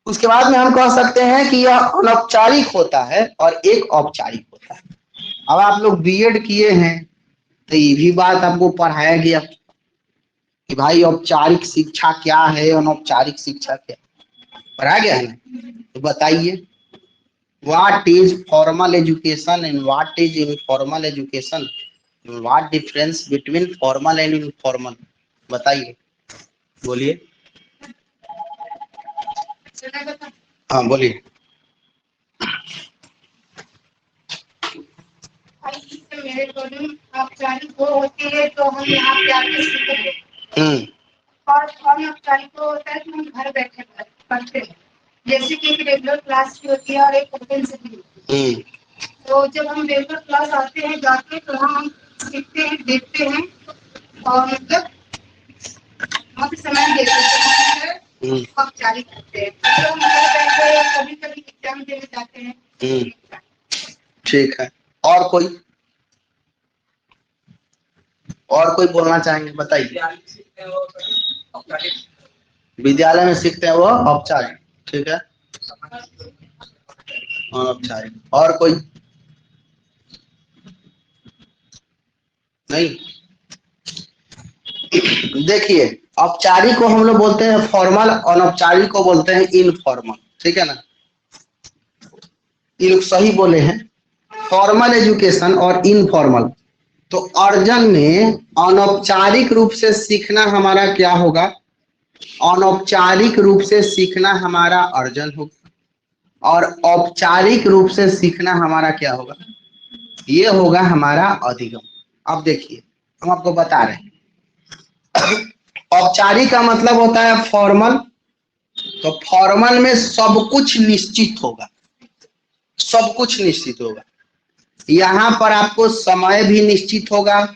उसके बाद में हम कह सकते हैं कि यह अनौपचारिक होता है और एक औपचारिक होता है। अब आप लोग बीएड किए हैं तो ये भी बात आपको पढ़ाया गया कि भाई औपचारिक शिक्षा क्या है, अनौपचारिक शिक्षा क्या है, पढ़ाया गया है ना? तो बताइए, what is formal education and what is informal education, what difference between formal and informal, बताइए, बोलिए। हाँ बोलिए। मेरे अकॉर्डिंग औपचारिक वो होती है तो हम यहाँ पे आके सीखते हैं, और अनौपचारिक वो होता है कि हम घर बैठे पढ़ते हैं, जैसे कि एक रेगुलर क्लास भी होती है और एक ओपन से भी होती है। तो जब हम रेगुलर क्लास आते हैं जाके तो हम सीखते हैं, देखते हैं और मतलब वहाँ पे समय देते हैं, औपचारिक करते हैं। तो हम घर बैठे कभी कभी एग्जाम देने जाते हैं। ठीक है, और कोई बोलना चाहेंगे? बताइए। विद्यालय में सीखते हैं वो औपचारिक, ठीक है, अनौपचारिक। और कोई नहीं? देखिए, औपचारिक को हम लोग बोलते हैं फॉर्मल, अनौपचारिक को बोलते हैं इनफॉर्मल, ठीक है ना? ये लोग सही बोले हैं, फॉर्मल एजुकेशन और इनफॉर्मल। तो अर्जन में अनौपचारिक रूप से सीखना हमारा क्या होगा? अनौपचारिक रूप से सीखना हमारा अर्जन होगा और औपचारिक रूप से सीखना हमारा क्या होगा? ये होगा हमारा अधिगम। अब देखिए, हम आपको बता रहे हैं, औपचारिक का मतलब होता है फॉर्मल। तो फॉर्मल में सब कुछ निश्चित होगा, सब कुछ निश्चित होगा। यहाँ पर आपको समय भी निश्चित होगा,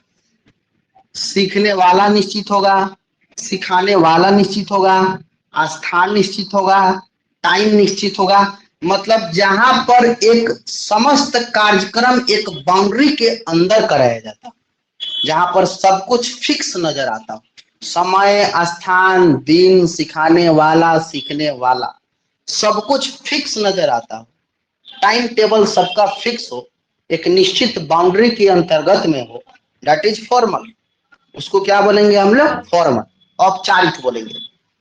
सीखने वाला निश्चित होगा, सिखाने वाला निश्चित होगा, स्थान निश्चित होगा, टाइम निश्चित होगा। मतलब जहां पर एक समस्त कार्यक्रम एक बाउंड्री के अंदर कराया जाता, जहां पर सब कुछ फिक्स नजर आता, समय, स्थान, दिन, सिखाने वाला, सीखने वाला, सब कुछ फिक्स नजर आता हो, टाइम टेबल सबका फिक्स हो, एक निश्चित बाउंड्री के अंतर्गत में हो, दैट इज फॉर्मल। उसको क्या बोलेंगे हम लोग? फॉर्मल। औपचारिक बोलेंगे।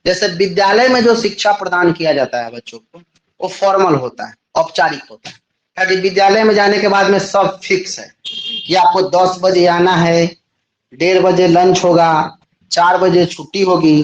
जैसे विद्यालय में जो शिक्षा प्रदान किया जाता है बच्चों को, वो फॉर्मल होता है, औपचारिक होता है। क्योंकि विद्यालय में जाने के बाद में सब फिक्स है कि आपको 10 बजे आना है, 1:30 बजे लंच होगा, 4 बजे छुट्टी होगी,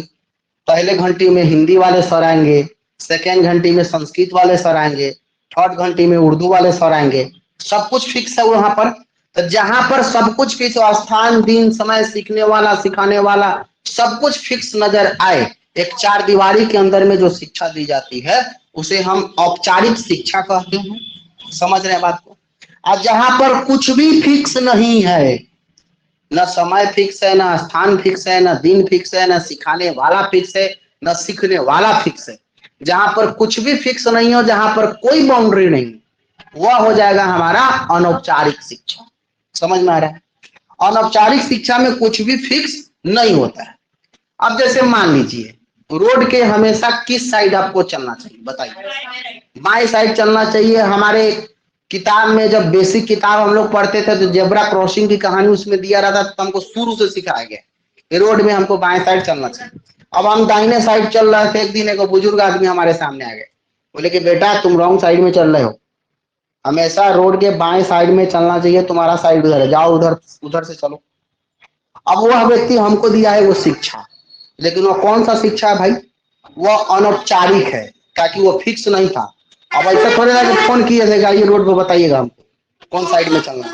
पहले घंटी में हिंदी वाले सर आएंगे, सेकेंड घंटी में संस्कृत वाले सर आएंगे, थर्ड घंटी में उर्दू वाले सर आएंगे, सब कुछ फिक्स है वहां पर। तो जहां पर सब कुछ फिक्स हो, स्थान, दिन, समय, सीखने वाला, सिखाने वाला, सब कुछ फिक्स नजर आए, एक 4 दीवारी के अंदर में जो शिक्षा दी जाती है उसे हम औपचारिक शिक्षा कहते हैं। समझ रहे हैं बात को? और जहां पर कुछ भी फिक्स नहीं है, न समय फिक्स है, न स्थान फिक्स है, न दिन फिक्स है, न सिखाने वाला फिक्स है, न सीखने वाला फिक्स है, जहां पर कुछ भी फिक्स नहीं हो, जहां पर कोई बाउंड्री नहीं, वह हो जाएगा हमारा अनौपचारिक शिक्षा। समझ में आ रहा है? अनौपचारिक शिक्षा में कुछ भी फिक्स नहीं होता है। अब जैसे मान लीजिए, रोड के हमेशा किस साइड आपको चलना चाहिए? बताइए। बाएं साइड चलना चाहिए। हमारे किताब में जब बेसिक किताब हम लोग पढ़ते थे तो जेब्रा क्रॉसिंग की कहानी उसमें दिया रहता, तो हमको शुरू से सिखाया गया रोड में हमको बाएं साइड चलना चाहिए। अब हम दाहिने साइड चल रहे थे, एक दिन एक बुजुर्ग आदमी हमारे सामने आ गए, बोले कि बेटा तुम रॉन्ग साइड में चल रहे हो, हमेशा रोड के बाएं साइड में चलना चाहिए, तुम्हारा साइड उधर है, जाओ उधर उधर से चलो। अब वह व्यक्ति हमको दिया है वो शिक्षा, लेकिन वो कौन सा शिक्षा है भाई? वह अनौपचारिक है, ताकि वो फिक्स नहीं था। अब ऐसा थोड़े ना कि फोन किए थे ये रोड पे बताइएगा हमको कौन साइड में चलना है,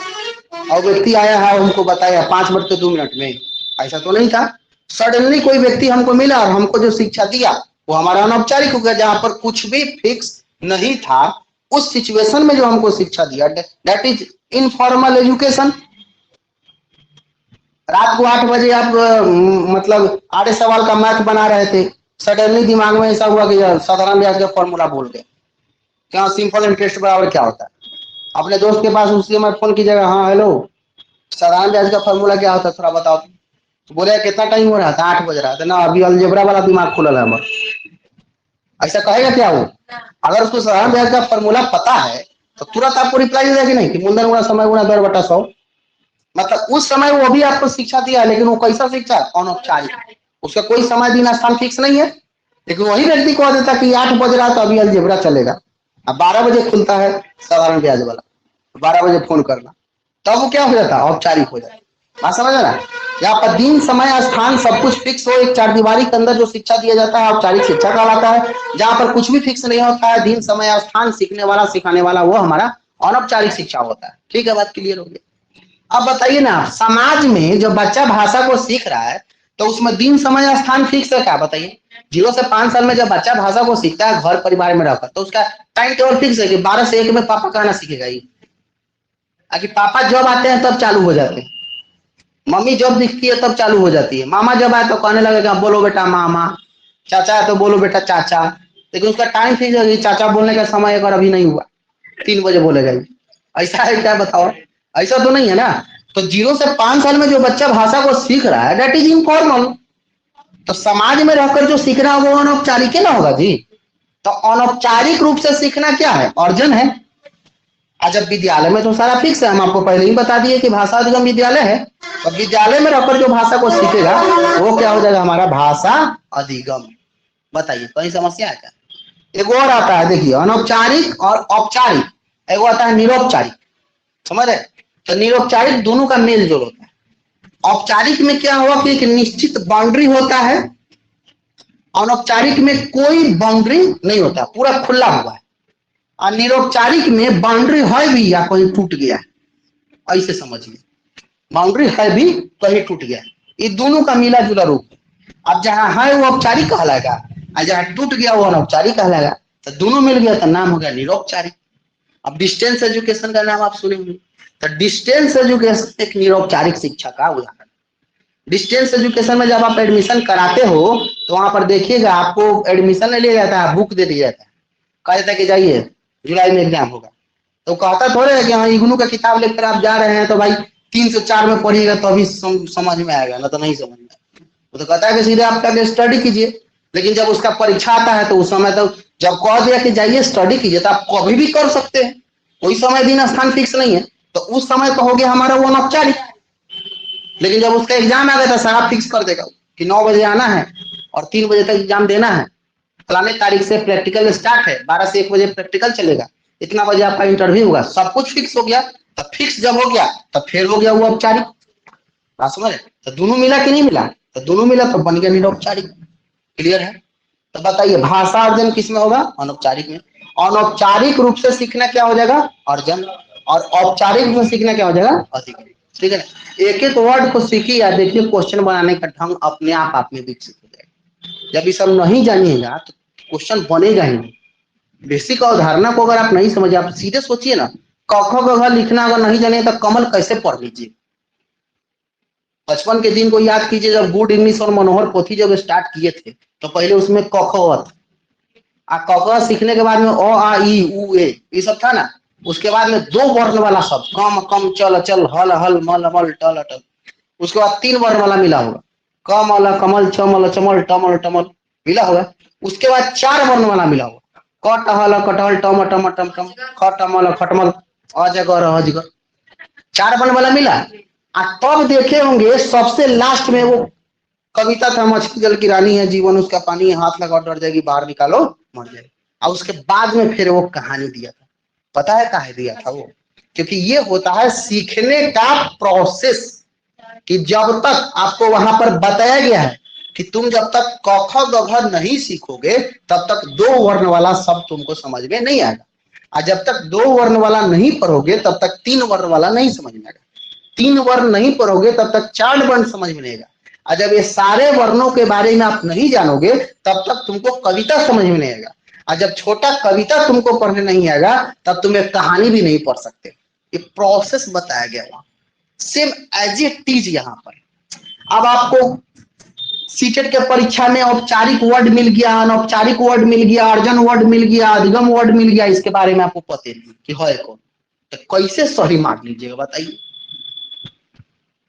और व्यक्ति आया है हमको बताया 5 मिनट से 2 मिनट में, ऐसा तो नहीं था। सडनली कोई व्यक्ति हमको मिला और हमको जो शिक्षा दिया वो हमारा अनौपचारिक हो गया, जहां पर कुछ भी फिक्स नहीं था। उस सिचुएशन में जो हमको शिक्षा दिया, दैट इज इनफॉर्मल एजुकेशन। रात को 8 बजे आप मतलब आधे सवाल का मैथ बना रहे थे, सडनली दिमाग में ऐसा हुआ कि साधारण ब्याज का फॉर्मूला भूल गए, क्या सिंपल इंटरेस्ट बराबर क्या होता है? अपने दोस्त के पास उसी समय फोन कीजिएगा, हाँ हेलो साधारण ब्याज का फॉर्मूला क्या होता है थोड़ा बताओ। तो बोले कितना टाइम हो रहा था, 8 बज रहा था ना, अभी अलजेब्रा वाला दिमाग खुला है हमारा। ऐसा कहेगा क्या वो? अगर उसको साधारण ब्याज का फॉर्मूला पता है तो तुरंत आपको रिप्लाई देगा कि नहीं कि मूलधन गुणा समय गुणा दर बटा 100। मतलब उस समय वो भी आपको शिक्षा दिया, लेकिन वो कैसा शिक्षा? अनौपचारिक। उसका कोई समय दिन स्थान फिक्स नहीं है, लेकिन वही व्यक्ति कह देता कि 8 बज रहा तो अभी अलजेब्रा चलेगा। अब 12 बजे खुलता है साधारण ब्याज वाला, 12 बजे फोन करना, तब वो क्या हो जाता है? औपचारिक हो जाता है। बात समझ रहा? यहाँ पर दिन समय स्थान सब कुछ फिक्स हो, एक चार दीवारी के अंदर जो शिक्षा दिया जाता है औपचारिक शिक्षा कहलाता है। जहाँ पर कुछ भी फिक्स नहीं होता है, दिन समय स्थान, सीखने वाला सिखाने वाला, वो हमारा अनौपचारिक शिक्षा होता है। ठीक है, बात क्लियर हो गई। अब बताइए ना, समाज में जो बच्चा भाषा को सीख रहा है तो उसमें दिन समय स्थान फिक्स है क्या? बताइए। 0 से 5 साल में जब बच्चा भाषा को सीखता है घर परिवार में रहकर, तो उसका टाइम टेबल फिक्स है कि 12 से 1 में पापा कहना सीखेगा। ये कि पापा जब आते हैं तब चालू हो जाते हैं, मम्मी जब दिखती है तब चालू हो जाती है, मामा जब आए तो कहने लगेगा बोलो बेटा मामा, चाचा है तो बोलो बेटा चाचा। लेकिन उसका टाइम फिक्स है, चाचा बोलने का समय अगर अभी नहीं हुआ 3 बजे बोलेगा। ऐसा है क्या? बताओ, ऐसा तो नहीं है ना। तो 0 से 5 साल में जो बच्चा भाषा को सीख रहा है दैट इज इनफॉर्मल। तो समाज में रहकर जो सीख रहा है वो अनौपचारिक ना होगा जी। तो अनौपचारिक रूप से सीखना क्या है? अर्जन है। जब विद्यालय में तो सारा फिक्स है, हम आपको पहले ही बता दिए कि भाषा अधिगम विद्यालय है। तो विद्यालय में रहकर जो भाषा को सीखेगा वो क्या हो जाएगा? हमारा भाषा अधिगम। बताइए कहीं समस्या है क्या? एक और आता है, देखिए अनौपचारिक और औपचारिक, एक आता है निरौपचारिक। समझ रहे? तो निरौपचारिक दोनों का मेल जोल होता है। औपचारिक में क्या हुआ कि एक निश्चित बाउंड्री होता है, अनौपचारिक में कोई बाउंड्री नहीं होता, पूरा खुला हुआ है। और निरौपचारिक में बाउंड्री है भी या कहीं टूट गया है, ऐसे समझिए। बाउंड्री है भी कहीं टूट गया, ये दोनों का मिला जुला रूप है। अब जहां है वो औपचारिक कहलाएगा और जहां टूट गया वो अनौपचारिक कहलाएगा। तो दोनों मिल गया तो नाम हो गया निरौपचारिक। अब डिस्टेंस एजुकेशन का नाम आप सुने होंगे, तो डिस्टेंस एजुकेशन एक निरौपचारिक शिक्षा का उदाहरण। डिस्टेंस एजुकेशन में जब आप एडमिशन कराते हो तो वहां पर देखिएगा आपको एडमिशन ले लिया जाता है, बुक दे दिया जाता है, कहा जाता है कि जाइए जुलाई में एग्जाम होगा। तो कहता थोड़े है कि हाँ इग्नू का किताब लेकर आप जा रहे हैं तो भाई 3 से 4 में पढ़िएगा तो अभी समझ में आएगा, ना तो नहीं समझ में आएगा। वो तो कहता है कि सीधे आप करके स्टडी कीजिए। लेकिन जब उसका परीक्षा आता है तो उस समय तो जब कह दिया कि जाइए स्टडी कीजिए तो आप कभी भी कर सकते हैं, कोई समय दिन स्थान फिक्स नहीं है। तो उस समय तो हो गया हमारा वो अनौपचारिक। लेकिन जब उसका एग्जाम आ गया तो सारा फिक्स कर देगा कि 9 बजे आना है और 3 बजे तक एग्जाम देना है, फलाने तारीख से प्रैक्टिकल स्टार्ट है, 12 से 1 बजे प्रैक्टिकल चलेगा, इतना बजे आपका इंटरव्यू होगा, सब कुछ फिक्स हो गया। तो फिक्स जब हो गया तो फिर हो गया वो औपचारिक। बात समझ? तो दोनों मिला कि नहीं मिला? तो दोनों मिला तो बन गया निरौपचारिक। क्लियर है? तो बताइए भाषा अर्जन किस में होगा? अनौपचारिक में। अनौपचारिक रूप से सीखना क्या हो जाएगा? अर्जन। और औपचारिक रूप से सीखना क्या हो जाएगा? अधिगम। ठीक है ना? एक एक वर्ड को सीखिए या देखिए क्वेश्चन बनाने का ढंग अपने आप में विकसित हो जाएगा। जब ये सब नहीं जानिएगा तो क्वेश्चन बनेगा ही नहीं। बेसिक अवधारणा को अगर आप नहीं समझे, आप सीधे सोचिए ना, क ख ग घ लिखना अगर नहीं जाने तो कमल कैसे पढ़ लीजिए? बचपन के दिन को याद कीजिए, जब गुड इंग्लिश और मनोहर पोथी जब स्टार्ट किए थे तो पहले उसमें क ख था। क ख सीखने के बाद में अ आ ई उ ए ये सब था ना। उसके बाद में 2 वर्ण वाला शब्द कम कम चल चल हल हल मल मल टल टल। उसके बाद 3 वर्ण वाला मिला होगा, कमल कमल चमल चमल टमल टमल मिला होगा। उसके बाद 4 वर्ण वाला मिला होगा, कटहल कटहल टम टम टम टम खटमल खटमल अजगर अजगर। 4 वर्ण वाला मिला। तब देखे होंगे सबसे लास्ट में वो कविता था, मछली जल की रानी है, जीवन उसका पानी है, हाथ लगाओ डर जाएगी, बाहर निकालो मर जाएगी। और उसके बाद में फिर वो कहानी दिया था। पता है काहे दिया था वो? क्योंकि ये होता है सीखने का प्रोसेस, कि जब तक आपको वहां पर बताया गया है कि तुम जब तक क ख ग घ नहीं सीखोगे तब तक 2 वर्ण वाला शब्द तुमको समझ में नहीं आएगा। और जब तक 2 वर्ण वाला नहीं पढ़ोगे तब तक 3 वर्ण वाला नहीं समझ में आएगा। 3 वर्ण नहीं पढ़ोगे तब तक 4 वर्ण समझ में नहीं आएगा। और जब ये सारे वर्णों के बारे में आप नहीं जानोगे तब तक तुमको कविता समझ में नहीं आएगा। और जब छोटा कविता तुमको पढ़ने नहीं आएगा तब तुम एक कहानी भी नहीं पढ़ सकते। ये प्रोसेस बताया गया वहां, सेम एज इट इज यहाँ पर। अब आपको सीटेट के परीक्षा में औपचारिक वर्ड मिल गया, अनौपचारिक वर्ड मिल गया, अर्जन वर्ड मिल गया, अधिगम वर्ड मिल गया, इसके बारे में आपको पता नहीं कि है कौन। तो कैसे सही मान लीजिएगा बताइए।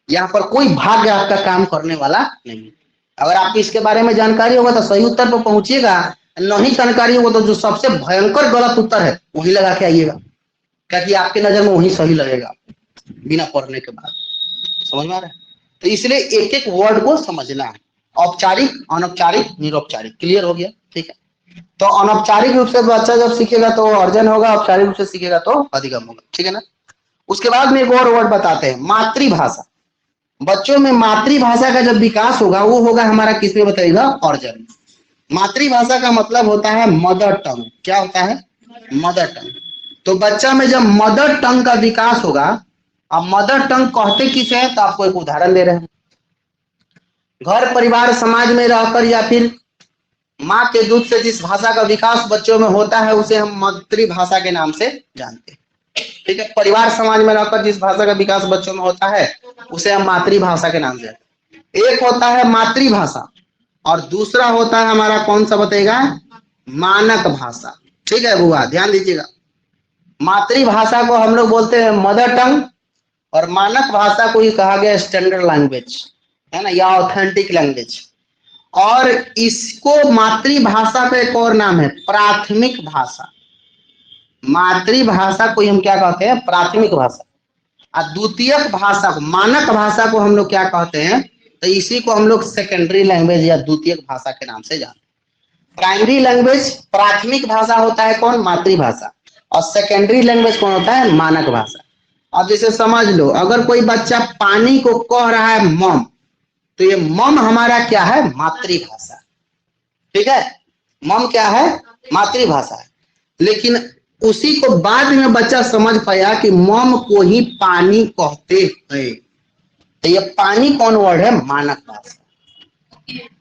यहाँ पर कोई भाग्य आपका काम करने वाला नहीं है। अगर आपको इसके बारे में जानकारी होगा तो सही उत्तर पर पहुंचिएगा, नहीं जानकारी होगा तो जो सबसे भयंकर गलत उत्तर है वही लगा के आइएगा, क्योंकि आपके नजर में वही सही लगेगा बिना पढ़ने के बाद। समझ में आ रहा है? तो इसलिए एक एक वर्ड को समझना है, औपचारिक, अनौपचारिक, निरौपचारिक। क्लियर हो गया? ठीक है। तो अनौपचारिक रूप से बच्चा जब सीखेगा तो अर्जन होगा, औपचारिक रूप से सीखेगा तो अधिगम होगा। ठीक है ना? उसके बाद में एक और वर्ड बताते हैं, मातृभाषा। बच्चों में मातृभाषा का जब विकास होगा वो होगा हमारा किसमें बताइएगा? अर्जन। मातृभाषा का मतलब होता है मदर टंग। क्या होता है? Mother tongue. तो बच्चा में जब मदर टंग का विकास होगा, अब मदर टंग कहते किसे है तो आपको एक उदाहरण दे रहे हैं। घर परिवार समाज में रहकर या फिर माँ के दूध से जिस भाषा का विकास बच्चों में होता है उसे हम मातृभाषा के नाम से जानते हैं। ठीक है? परिवार समाज में रहकर जिस भाषा का विकास बच्चों में होता है उसे हम मातृभाषा के नाम से जानते हैं। एक होता है मातृभाषा और दूसरा होता है हमारा कौन सा बताएगा? मानक भाषा। ठीक है बुआ, ध्यान दीजिएगा। मातृभाषा को हम लोग बोलते हैं मदर टंग और मानक भाषा को ही कहा गया स्टैंडर्ड लैंग्वेज, है ना, या ऑथेंटिक लैंग्वेज। और इसको मातृभाषा का एक और नाम है प्राथमिक भाषा। मातृभाषा को हम क्या कहते हैं? प्राथमिक भाषा। और द्वितीयक भाषा को, मानक भाषा को हम लोग क्या कहते हैं? तो इसी को हम लोग सेकेंडरी लैंग्वेज या द्वितीयक भाषा के नाम से जानते हैं। प्राइमरी लैंग्वेज, प्राथमिक भाषा होता है कौन? मातृभाषा। और सेकेंडरी लैंग्वेज कौन होता है? मानक भाषा। अब जैसे समझ लो, अगर कोई बच्चा पानी को कह रहा है मम, तो ये मम हमारा क्या है? मातृभाषा। ठीक है? मम क्या है? मातृभाषा है। लेकिन उसी को बाद में बच्चा समझ पाया कि मम को ही पानी कहते हैं, तो ये पानी कौन वर्ड है? मानक भाषा।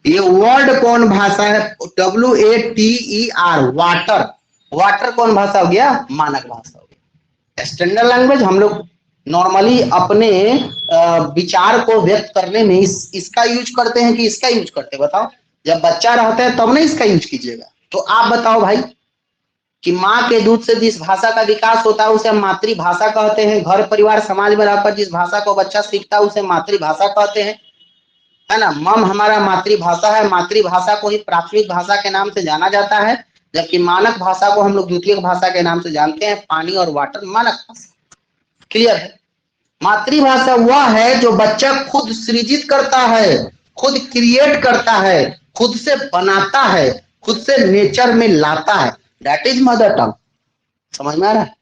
ये वर्ड कौन भाषा है? WATER, water. वाटर कौन भाषा हो गया? मानक भाषा हो गया। स्टैंडर्ड लैंग्वेज हम लोग नॉर्मली अपने विचार को व्यक्त करने में इसका यूज करते हैं कि इसका यूज करते हैं? बताओ। जब बच्चा रहता है तब ना इसका यूज कीजिएगा। तो आप बताओ भाई कि माँ के दूध से जिस भाषा का विकास होता है उसे हम मातृभाषा कहते हैं। घर परिवार समाज में रहकर जिस भाषा को बच्चा सीखता है उसे मातृभाषा कहते हैं, है ना। मम हमारा मातृभाषा है। मातृभाषा को ही प्राथमिक भाषा के नाम से जाना जाता है, जबकि मानक भाषा को हम लोग द्वितीयक भाषा के नाम से जानते हैं। पानी और वाटर मानक भाषा। क्लियर है? मातृभाषा वह है जो बच्चा खुद सृजित करता है, खुद क्रिएट करता है, खुद से बनाता है, खुद से नेचर में लाता है। That is mother tongue. समझ में आ रहा है?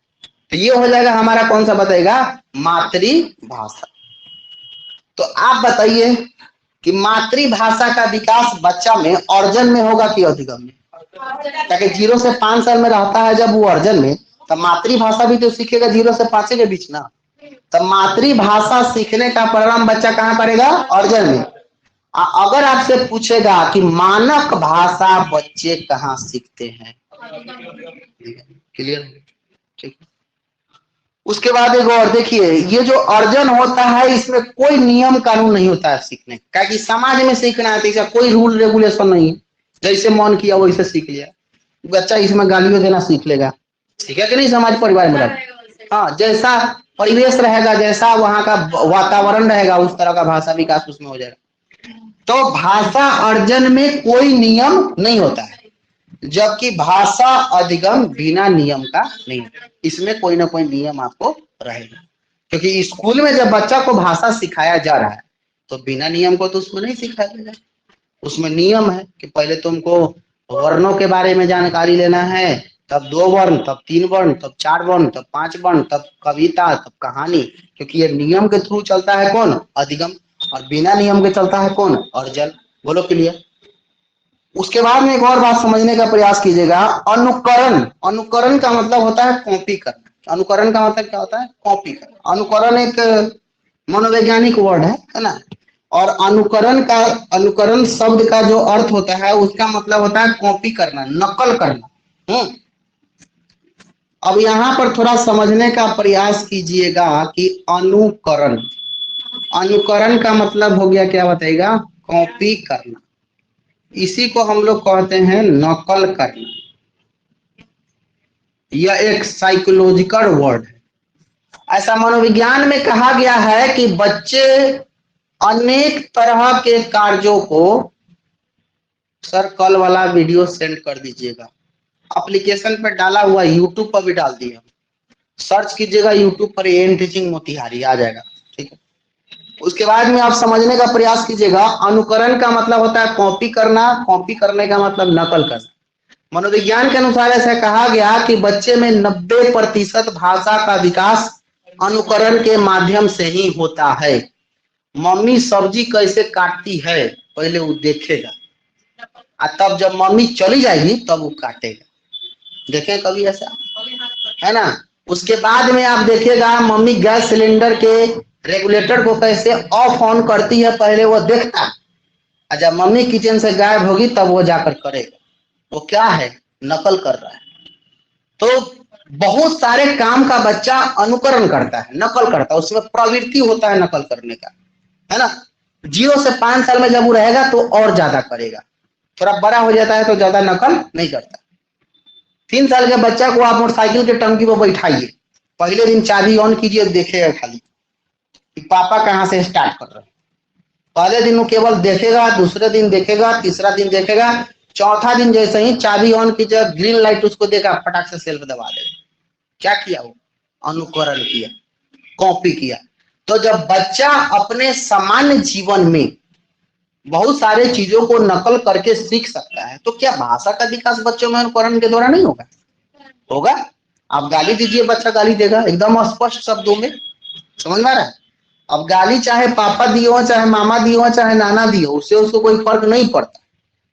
तो ये हो जाएगा हमारा कौन सा बताएगा? मातृभाषा। तो आप बताइए कि मातृभाषा का विकास बच्चा में अर्जन में होगा कि अधिगम में? ताकि 0 से 5 साल में रहता है जब वो अर्जन में, तब मातृभाषा भी तो सीखेगा 0 से 5 के बीच ना। तब मातृभाषा सीखने का परिणाम बच्चा कहाँ करेगा? अर्जन में। अगर आपसे पूछेगा कि मानक भाषा बच्चे कहाँ सीखते हैं? क्लियर? ठीक। उसके बाद एक और देखिए, ये जो अर्जन होता है इसमें कोई नियम कानून नहीं होता है सीखने का, कि समाज में सीखना है तो कोई रूल रेगुलेशन नहीं है, जैसे मन किया वैसे सीख लिया। बच्चा इसमें गालियों देना सीख लेगा, ठीक है कि नहीं? समाज परिवार में हाँ, जैसा परिवेश रहेगा, जैसा वहां का वातावरण रहेगा, उस तरह का भाषा विकास उसमें हो जाएगा। तो भाषा अर्जन में कोई नियम नहीं होता है, जबकि भाषा अधिगम बिना नियम का नहीं। इसमें कोई ना कोई नियम आपको रहेगा, क्योंकि स्कूल में जब बच्चा को भाषा सिखाया जा रहा है तो बिना नियम को तो उसमें नहीं सिखाया जाएगा। उसमें नियम है कि पहले तुमको वर्णों के बारे में जानकारी लेना है, तब 2 वर्ण, तब 3 वर्ण, तब 4 वर्ण, तब 5 वर्ण, तब कविता, तब कहानी। क्योंकि ये नियम के थ्रू चलता है कौन? अधिगम। और बिना नियम के चलता है कौन? अर्जन। बोलो क्लियर? उसके बाद में एक और बात समझने का प्रयास कीजिएगा, अनुकरण। अनुकरण का मतलब होता है कॉपी करना। अनुकरण का मतलब क्या होता है? कॉपी करना। अनुकरण एक मनोवैज्ञानिक वर्ड है ना। और अनुकरण शब्द का जो अर्थ होता है उसका मतलब होता है कॉपी करना, नकल करना। अब यहाँ पर थोड़ा समझने का प्रयास कीजिएगा कि अनुकरण का मतलब हो गया क्या बताइएगा? कॉपी करना। इसी को हम लोग कहते हैं नकल करना। यह एक साइकोलॉजिकल वर्ड है। ऐसा मनोविज्ञान में कहा गया है कि बच्चे अनेक तरह के कार्यों को, सर कल वाला वीडियो सेंड कर दीजिएगा, एप्लीकेशन पर डाला हुआ, यूट्यूब पर भी डाल दिया, सर्च कीजिएगा यूट्यूब पर एन टीचिंग मोतिहारी आ जाएगा, ठीक है। उसके बाद में आप समझने का प्रयास कीजिएगा। अनुकरण का मतलब होता है कॉपी करना, कॉपी करने का मतलब नकल करना। मनोविज्ञान के अनुसार ऐसा कहा गया कि बच्चे में 90% भाषा का विकास अनुकरण के माध्यम से ही होता है। मम्मी सब्जी कैसे काटती है पहले वो देखेगा, और तब जब मम्मी चली जाएगी तब वो काटेगा। देखें कभी ऐसा, है ना। उसके बाद में आप देखिएगा मम्मी गैस सिलेंडर के रेगुलेटर को कैसे ऑफ ऑन करती है, पहले वो देखता है, और जब मम्मी किचन से गायब होगी तब वो जाकर करेगा। वो क्या है, नकल कर रहा है। तो बहुत सारे काम का बच्चा अनुकरण करता है, नकल करता है, उसमें प्रवृत्ति होता है नकल करने का, है ना। 0 से 5 साल में जब वो रहेगा तो और ज्यादा करेगा, थोड़ा बड़ा हो जाता है तो ज्यादा नकल नहीं करता। 3 साल के बच्चा को आप मोटरसाइकिल के टंकी पर बैठाइए, पहले दिन चाबी ऑन कीजिए, देखेगा खाली कि पापा कहाँ से स्टार्ट कर रहे हैं। पहले दिन वो केवल देखेगा, दूसरे दिन देखेगा, तीसरा दिन देखेगा, चौथा दिन जैसे ही चाबी ऑन कीजिए, ग्रीन लाइट उसको देखा, फटाक से सेल्फ दबा देगा। क्या किया वो, अनुकरण किया, कॉपी किया। तो जब बच्चा अपने सामान्य जीवन में बहुत सारे चीजों को नकल करके सीख सकता है, तो क्या भाषा का विकास बच्चों में अनुकरण के द्वारा नहीं होगा? होगा। आप गाली दीजिए, बच्चा गाली देगा एकदम स्पष्ट शब्दों में, समझ में आ रहा है। अब गाली चाहे पापा दिए हो, चाहे मामा दिए हो, चाहे नाना दिए हो, उससे उसको कोई फर्क नहीं पड़ता।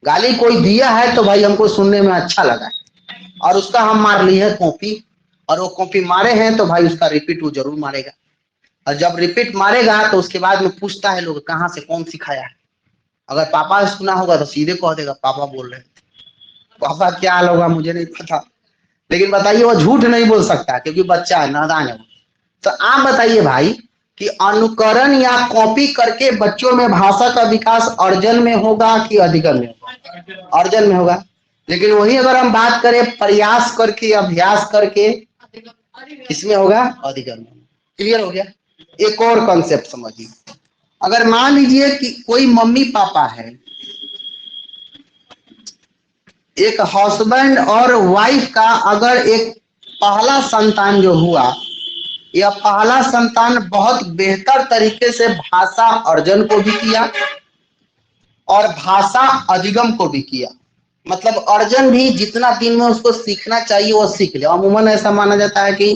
गाली कोई दिया है तो भाई हमको सुनने में अच्छा लगा और उसका हम मार लिए है कॉपी, और वो कॉपी मारे हैं तो भाई उसका रिपीट वो जरूर मारेगा। और जब रिपीट मारेगा तो उसके बाद में पूछता है लोग कहाँ से कौन सिखाया है। अगर पापा सुना होगा तो सीधे कह देगा पापा बोल रहे हैं। पापा क्या हाल होगा मुझे नहीं पता, लेकिन बताइए वो झूठ नहीं बोल सकता क्योंकि बच्चा है, नादान है। तो आप बताइए भाई कि अनुकरण या कॉपी करके बच्चों में भाषा का विकास अर्जन में होगा कि अधिगम में होगा? अर्जन में होगा। लेकिन वही अगर हम बात करें प्रयास करके, अभ्यास करके, इसमें होगा अधिगम में। क्लियर हो गया। एक और कॉन्सेप्ट समझिए, अगर मान लीजिए कि कोई मम्मी पापा है, एक हस्बैंड और वाइफ का अगर एक पहला संतान जो हुआ, यह पहला संतान बहुत बेहतर तरीके से भाषा अर्जन को भी किया और भाषा अधिगम को भी किया। मतलब अर्जन भी जितना दिन में उसको सीखना चाहिए वो सीख लिया। अमूमन ऐसा माना जाता है कि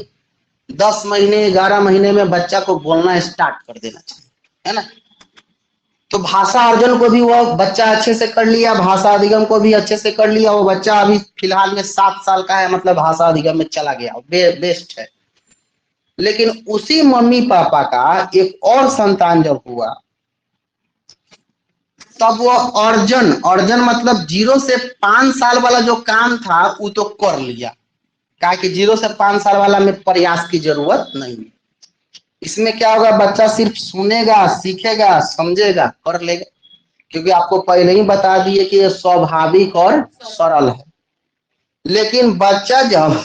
10 महीने 11 महीने में बच्चा को बोलना स्टार्ट कर देना चाहिए, है ना। तो भाषा अर्जन को भी वो बच्चा अच्छे से कर लिया, भाषा अधिगम को भी अच्छे से कर लिया। वो बच्चा अभी फिलहाल में 7 साल का है, मतलब भाषा अधिगम में चला गया, बेस्ट है। लेकिन उसी मम्मी पापा का एक और संतान जब हुआ तब वो अर्जन मतलब 0 से 5 साल वाला जो काम था वो तो कर लिया, कहा कि 0 से 5 साल वाला में प्रयास की जरूरत नहीं है। इसमें क्या होगा, बच्चा सिर्फ सुनेगा, सीखेगा, समझेगा, कर लेगा, क्योंकि आपको पहले ही बता दिए कि ये स्वाभाविक और सरल है। लेकिन बच्चा जब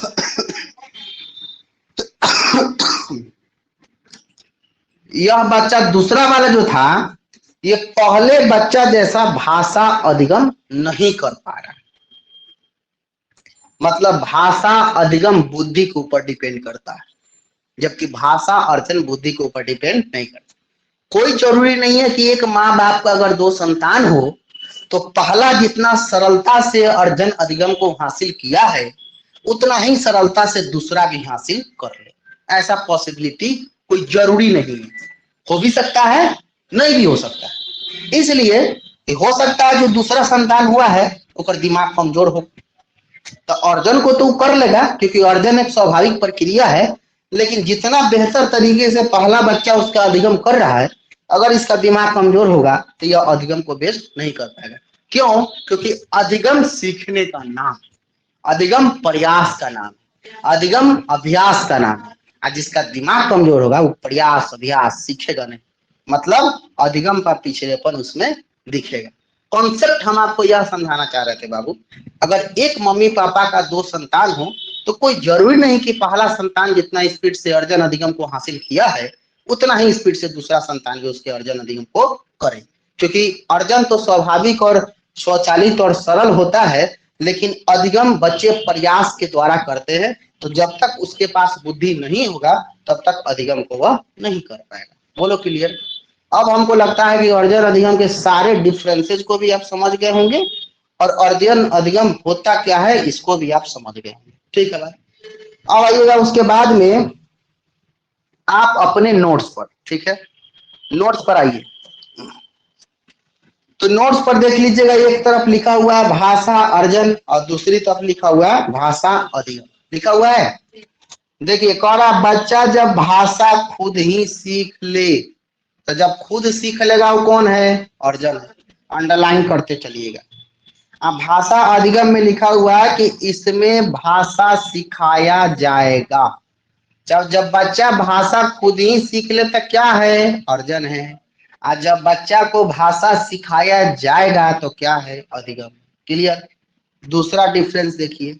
यह बच्चा दूसरा वाला जो था, ये पहले बच्चा जैसा भाषा अधिगम नहीं कर पा रहा। मतलब भाषा अधिगम बुद्धि के ऊपर डिपेंड करता है, जबकि भाषा अर्जन बुद्धि के ऊपर डिपेंड नहीं करता। कोई जरूरी नहीं है कि एक माँ बाप का अगर 2 संतान हो तो पहला जितना सरलता से अर्जन अधिगम को हासिल किया है उतना ही सरलता से दूसरा भी हासिल कर ले। ऐसा पॉसिबिलिटी कोई जरूरी नहीं है, हो भी सकता है, नहीं भी हो सकता है। इसलिए हो सकता है जो दूसरा संतान हुआ है उसका दिमाग कमजोर हो, तो अर्जन को तो कर लेगा क्योंकि अर्जन एक स्वाभाविक प्रक्रिया है। लेकिन जितना बेहतर तरीके से पहला बच्चा उसका अधिगम कर रहा है, अगर इसका दिमाग कमजोर होगा तो यह अधिगम को बेस्ट नहीं कर पाएगा। क्यों? क्योंकि अधिगम सीखने का नाम, अधिगम प्रयास का नाम, अधिगम अभ्यास का नाम है। और जिसका दिमाग कमजोर होगा वो प्रयास अभ्यास सीखेगा नहीं, मतलब अधिगम का पिछड़ेपन उसमें दिखेगा। कॉन्सेप्ट हम आपको यह समझाना चाह रहे थे बाबू, अगर एक मम्मी पापा का 2 संतान हो तो तो कोई जरूरी नहीं कि पहला संतान जितना स्पीड से अर्जन अधिगम को हासिल किया है उतना ही स्पीड से दूसरा संतान भी उसके अर्जन अधिगम को करे, क्योंकि अर्जन तो स्वाभाविक और स्वचालित और सरल होता है, लेकिन अधिगम बच्चे प्रयास के द्वारा करते हैं। तो जब तक उसके पास बुद्धि नहीं होगा तब तक अधिगम को वह नहीं कर पाएगा। बोलो क्लियर? अब हमको लगता है कि अर्जन अधिगम के सारे डिफरेंसेस को भी आप समझ गए होंगे और अर्जन अधिगम होता क्या है इसको भी आप समझ गए होंगे। ठीक है भाई, अब आइएगा उसके बाद में आप अपने नोट्स पर, ठीक है, नोट्स पर आइए। तो नोट्स पर देख लीजिएगा, एक तरफ लिखा हुआ है भाषा अर्जन और दूसरी तरफ लिखा हुआ है भाषा अधिगम, लिखा हुआ है। देखिए कह रहा बच्चा जब भाषा खुद ही सीख ले, तो जब खुद सीख लेगा वो कौन है? अर्जन है। अंडरलाइन करते चलिएगा। अब भाषा अधिगम में लिखा हुआ है कि इसमें भाषा सिखाया जाएगा। जब बच्चा भाषा खुद ही सीख ले तो क्या है? अर्जन है। और जब बच्चा को भाषा सिखाया जाएगा तो क्या है? अधिगम। क्लियर? दूसरा डिफरेंस देखिए,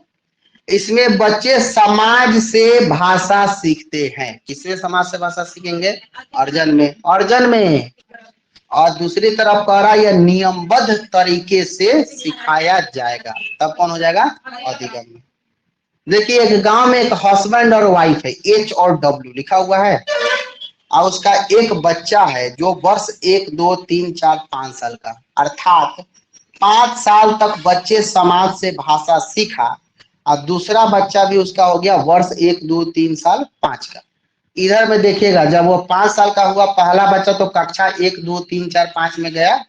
इसमें बच्चे समाज से भाषा सीखते हैं। किसमें समाज से भाषा सीखेंगे? अर्जन में, अर्जन में। और दूसरी तरफ कह रहा यह नियमबद्ध तरीके से सिखाया जाएगा, तब कौन हो जाएगा? अधिगम में। देखिए एक गांव में एक हस्बैंड और वाइफ है, H और W लिखा हुआ है, और उसका एक बच्चा है जो वर्ष 1, 2, 3, 4, 5 साल का, अर्थात 5 साल तक बच्चे समाज से भाषा सीखा, और दूसरा बच्चा भी उसका हो गया वर्ष 1, 2, 3 साल 5 का। इधर में देखिएगा जब वो 5 साल का हुआ पहला बच्चा तो कक्षा 1, 2, 3, 4, 5 में गया,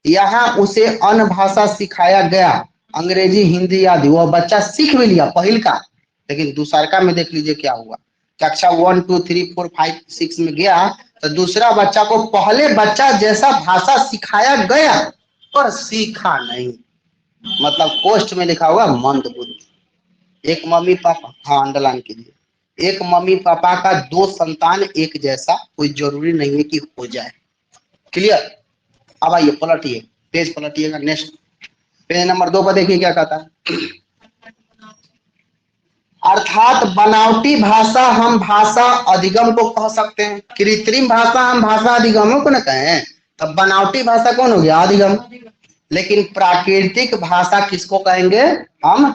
यहाँ उसे अन्य भाषा सिखाया गया, अंग्रेजी, हिंदी आदि। वो बच्चा सीख भी लिया पहिल का, लेकिन दूसरका में देख लीजिए क्या हुआ, कक्षा 1, 2, 3, 4, 5, 6 में गया तो दूसरा बच्चा को पहले बच्चा जैसा भाषा सिखाया गया पर सीखा नहीं। मतलब पोस्ट में लिखा होगा मंद बुद्धि। एक मम्मी पापा, हाँ अंडरलाइन कीजिए, एक मम्मी पापा का 2 संतान एक जैसा कोई जरूरी नहीं है कि हो जाए। क्लियर? अब आइए पलटिए, पेज पलटिएगा, नेक्स्ट पेज नंबर 2 पर देखिए क्या कहता है। अर्थात बनावटी भाषा हम भाषा अधिगम को कह सकते हैं, कृत्रिम भाषा हम भाषा अधिगमों को न कहें, तब बनावटी भाषा कौन हो गया? अधिगम। लेकिन प्राकृतिक भाषा किसको कहेंगे? हम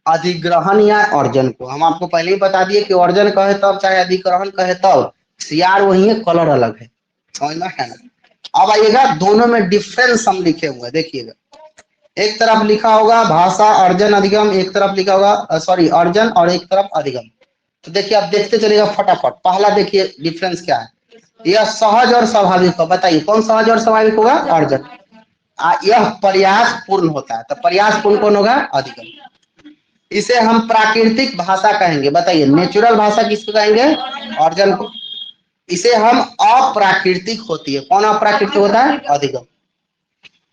अधिग्रहण या अर्जन को। हम आपको पहले ही बता दिए कि अर्जन कहे तब चाहे अधिग्रहण कहे तब, सियार वही है, कलर अलग है, समझ में है ना? अब आइएगा दोनों में डिफरेंस हम लिखे हुए हैं, देखिएगा एक तरफ लिखा होगा भाषा अर्जन अधिगम, एक तरफ लिखा होगा सॉरी अर्जन और एक तरफ अधिगम। तो देखिए आप देखते चलेगा फटाफट। पहला देखिए डिफरेंस क्या है, यह सहज और स्वाभाविक हो। बताइए कौन सहज और स्वाभाविक होगा? अर्जन। यह प्रयास पूर्ण होता है, तो प्रयास पूर्ण कौन होगा? अधिगम। इसे हम प्राकृतिक भाषा कहेंगे। बताइए नेचुरल भाषा किसको कहेंगे? अर्जन को। इसे हम अप्राकृतिक होती है, कौन अप्राकृतिक होता है? अधिगम।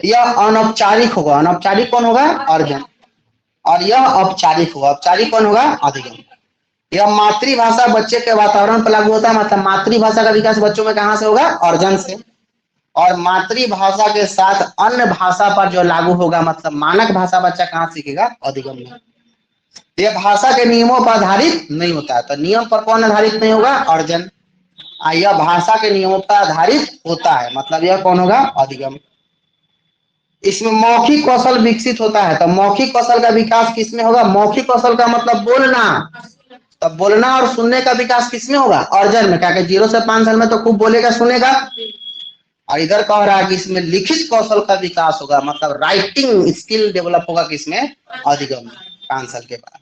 यह अनौपचारिक होगा, अनौपचारिक कौन होगा? अर्जन। और यह औपचारिक होगा, औपचारिक कौन होगा? अधिगम। यह मातृभाषा बच्चे के वातावरण पर लागू होता है, मतलब मातृभाषा का विकास बच्चों में कहां से होगा? अर्जन से। और मातृभाषा के साथ अन्य भाषा पर जो लागू होगा, मतलब मानक भाषा बच्चा कहां सीखेगा? अधिगम में। यह भाषा के नियमों पर आधारित नहीं होता है, तो नियम पर कौन आधारित नहीं होगा? अर्जन। यह भाषा के नियमों पर आधारित होता है, मतलब यह कौन होगा? अधिगम। इसमें मौखिक कौशल विकसित होता है, तो मौखिक कौशल का विकास किसमें होगा? मौखिक कौशल का मतलब बोलना, तब बोलना और सुनने का विकास किसमें होगा? अर्जन में। क्या 0 से 5 साल में तो खूब बोलेगा सुनेगा। और इधर कह रहा है कि इसमें लिखित कौशल का विकास होगा, मतलब राइटिंग स्किल डेवलप होगा किसमें? अधिगम में, 5 साल के बाद।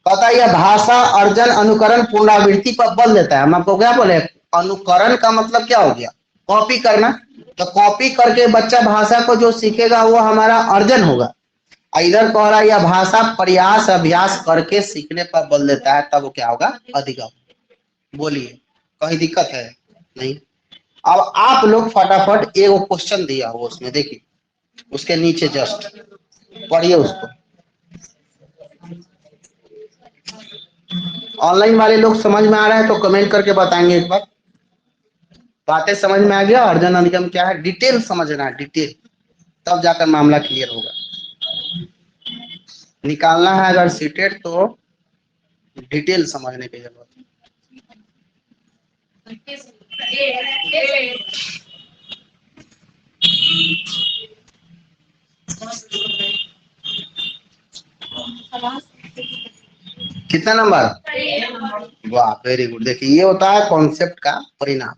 कहता है यह भाषा अर्जन अनुकरण पुनरावृत्ति पर बल देता है। हम आपको क्या बोले? अनुकरण का मतलब क्या हो गया? कॉपी करना। तो कॉपी करके बच्चा भाषा को जो सीखेगा वो हमारा अर्जन होगा। इधर कह रहा है यह भाषा प्रयास अभ्यास करके सीखने पर बल देता है, तब वो क्या होगा? अधिगम। बोलिए कहीं दिक्कत है? नहीं। अब आप लोग फटाफट एक क्वेश्चन दिया हो उसमें, देखिए उसके नीचे जस्ट पढ़िए उसको। ऑनलाइन वाले लोग समझ में आ रहा है तो कमेंट करके बताएंगे एक बार। बातें समझ में आ गया? अर्जन अधिगम क्या है डिटेल समझना है, डिटेल, तब जाकर मामला क्लियर होगा। निकालना है अगर सीटेट तो डिटेल समझने की जरूरत है। कितना नंबर? वाह, वेरी गुड। देखिए ये होता है कॉन्सेप्ट का परिणाम।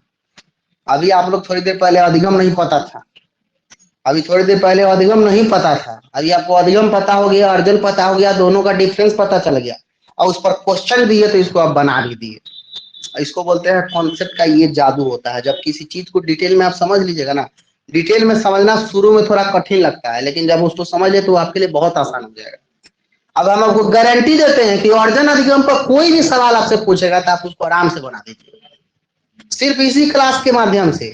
अभी आप लोग थोड़ी देर पहले अधिगम नहीं पता था, अभी थोड़ी देर पहले अधिगम नहीं पता था, अभी आपको अधिगम पता हो गया, अर्जन पता हो गया, दोनों का डिफरेंस पता चल गया, और उस पर क्वेश्चन दिए तो इसको आप बना भी दिए। इसको बोलते हैं कॉन्सेप्ट का ये जादू होता है। जब किसी चीज को डिटेल में आप समझ लीजिएगा ना, डिटेल में समझना शुरू में थोड़ा कठिन लगता है, लेकिन जब उसको समझ ले तो आपके लिए बहुत आसान हो जाएगा। अब हम आपको गारंटी देते हैं कि अर्जन अधिगम पर कोई भी सवाल आपसे पूछेगा तो आप उसको आराम से बना दीजिए। सिर्फ इसी क्लास के माध्यम से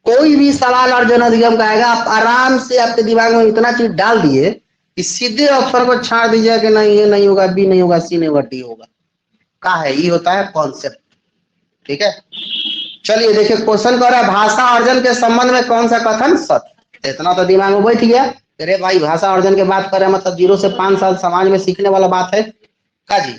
कोई भी सवाल अर्जन अधिगम का आएगा, आप आराम से आपके दिमाग में इतना चीज डाल दिए कि सीधे अक्षर को छाड़ दीजिए कि नहीं ये नहीं होगा, बी नहीं होगा, सी नहीं होगा, डी होगा। का है ये होता है कॉन्सेप्ट। ठीक है, चलिए देखिए क्वेश्चन कर रहा है भाषा अर्जन के संबंध में कौन सा कथन सत्य। इतना तो दिमाग में बैठ गया, अरे भाई भाषा अर्जन की बात कर रहे हैं मतलब 0 से 5 साल समाज में सीखने वाला बात है का जी।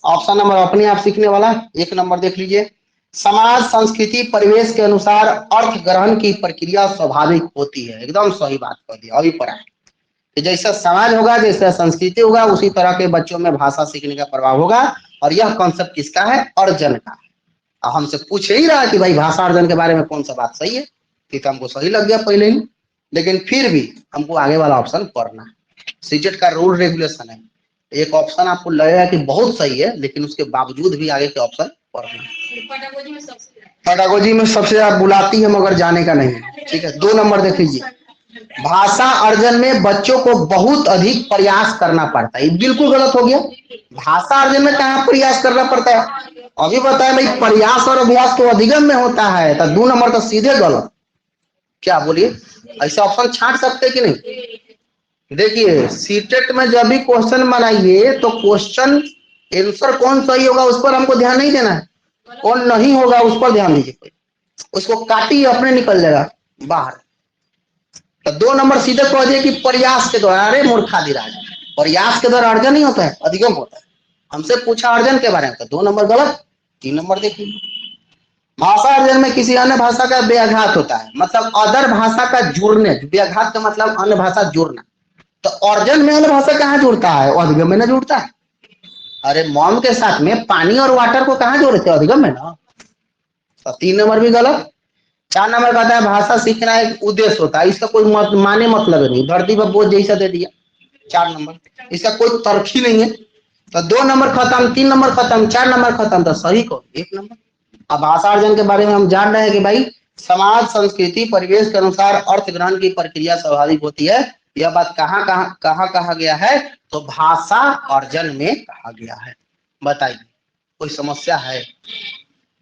ऑप्शन नंबर अपने आप सीखने वाला। 1 नंबर देख लीजिए, समाज संस्कृति परिवेश के अनुसार अर्थ ग्रहण की प्रक्रिया स्वाभाविक होती है। एकदम सही बात कर दिया। अभी पढ़ा कि जैसा समाज होगा, जैसा संस्कृति होगा, उसी तरह के बच्चों में भाषा सीखने का प्रभाव होगा। और यह कॉन्सेप्ट किसका है? अर्जन का। हमसे पूछ ही रहा कि भाई भाषा अर्जन के बारे में कौन सा बात सही है, तो हमको सही लग गया पहले ही, लेकिन फिर भी हमको आगे वाला ऑप्शन पढ़ना है। सीटेट का रूल रेगुलेशन है, एक ऑप्शन आपको लगेगा कि बहुत सही है, लेकिन उसके बावजूद भी आगे के ऑप्शन पढ़ना है। पेडागोजी में सबसे आप बुलाती है मगर जाने का नहीं। ठीक है, 2 नंबर देख लीजिए, भाषा अर्जन में बच्चों को बहुत अधिक प्रयास करना पड़ता है। बिल्कुल गलत हो गया। भाषा अर्जन में कहाँ प्रयास करना पड़ता है? अभी बताया भाई प्रयास और अभ्यास तो अधिगम में होता है, तो 2 नंबर तो सीधे गलत। क्या बोलिए, ऐसे ऑप्शन छांट सकते कि नहीं? देखिए सीटेट में जब भी क्वेश्चन बनाइए तो क्वेश्चन आंसर कौन सही होगा उस पर हमको ध्यान नहीं देना है, कौन नहीं होगा उस पर ध्यान दीजिए। उसको काटिए, अपने निकल जाएगा बाहर। तो 2 नंबर सीधे कह दिए कि प्रयास के द्वारा। अरे मूर्खा दिराज, प्रयास के द्वारा अर्जन नहीं होता है, अधिगम होता है। हमसे पूछा अर्जन के बारे में, तो 2 नंबर गलत। 3 नंबर देखिए, भाषा अर्जन में किसी अन्य भाषा का व्याघात होता है, मतलब अदर भाषा का जुड़ने। व्याघात का मतलब अन्य भाषा जुड़ना। तो अर्जन में अन्य भाषा कहाँ जुड़ता है? अधिगम में ना जुड़ता है। अरे मॉम के साथ में पानी और वाटर को कहाँ जोड़े थे? अधिगम में ना। तो 3 नंबर भी गलत। 4 नंबर कहता है भाषा सीखना एक उद्देश्य होता है, इसका कोई माने मतलब नहीं, धरती पर बोझ जैसा दे दिया। 4 नंबर, इसका कोई तर्क ही नहीं है। तो 2 नंबर खत्म, 3 नंबर खत्म, 4 नंबर खत्म। तो सही कौन? 1 नंबर। अब भाषा अर्जन के बारे में हम जान रहे हैं कि भाई समाज संस्कृति परिवेश के अनुसार अर्थ ग्रहण की प्रक्रिया स्वाभाविक होती है। यह बात कहाँ कहा गया है? तो भाषा अर्जन में कहा गया है। बताइए कोई समस्या है?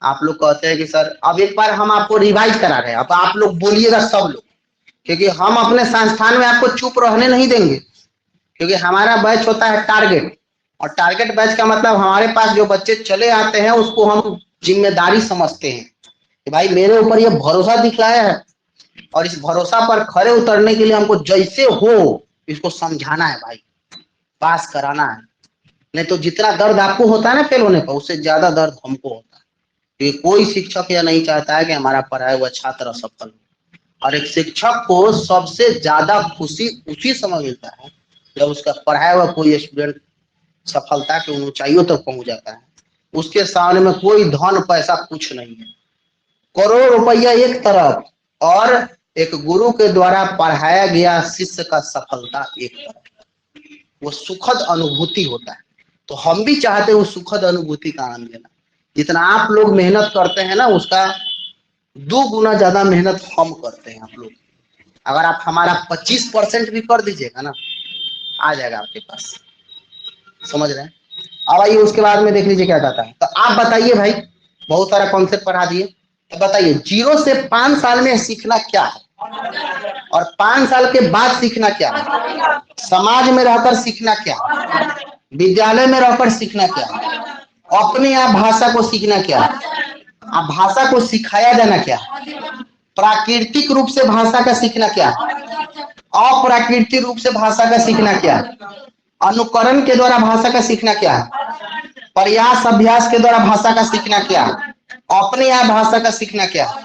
आप लोग कहते हैं कि सर अब एक बार हम आपको रिवाइज करा रहे हैं, अब आप लोग बोलिएगा सब लोग, क्योंकि हम अपने संस्थान में आपको चुप रहने नहीं देंगे, क्योंकि हमारा बैच होता है टारगेट। और टारगेट बैच का मतलब हमारे पास जो बच्चे चले आते हैं उसको हम जिम्मेदारी समझते हैं कि भाई मेरे ऊपर ये भरोसा दिखलाया है, और इस भरोसा पर खरे उतरने के लिए हमको जैसे हो इसको समझाना है भाई, पास कराना है। नहीं तो जितना दर्द आपको होता है ना फेल होने पर, उससे ज्यादा दर्द हमको होता है। क्योंकि कोई शिक्षक यह नहीं चाहता है कि हमारा पढ़ाया हुआ छात्र असफल हो। और एक शिक्षक को सबसे ज्यादा खुशी उसी समय मिलता है जब उसका पढ़ाया हुआ कोई स्टूडेंट सफलता के ऊंचाइयों तक पहुंच जाता है। उसके सामने में कोई धन पैसा कुछ नहीं है। करोड़ रुपया एक तरफ और एक गुरु के द्वारा पढ़ाया गया शिष्य का सफलता एक तरफ, वो सुखद अनुभूति होता है। तो हम भी चाहते हैं उस सुखद अनुभूति का आनंद लेना। जितना आप लोग मेहनत करते हैं ना, उसका 2 गुना ज्यादा मेहनत हम करते हैं। आप लोग अगर आप हमारा 25% भी कर दीजिएगा ना, आ जाएगा आपके पास। समझ रहे हैं? अब आइए उसके बाद में देख लीजिए क्या कहता है। तो आप बताइए भाई, बहुत सारा कॉन्सेप्ट पढ़ा दिए, तो बताइए 0 से 5 साल में सीखना क्या है, और 5 साल के बाद सीखना क्या है, समाज में रहकर सीखना क्या है, विद्यालय में रहकर सीखना क्या है, अपने आप भाषा को सीखना क्या है, आप भाषा को सिखाया जाना क्या है, प्राकृतिक रूप से भाषा का सीखना क्या है, अप्राकृतिक रूप से भाषा का सीखना क्या है, अनुकरण के द्वारा भाषा का सीखना क्या है, प्रयास अभ्यास के द्वारा भाषा का सीखना क्या है? अपने आप भाषा का सीखना क्या है?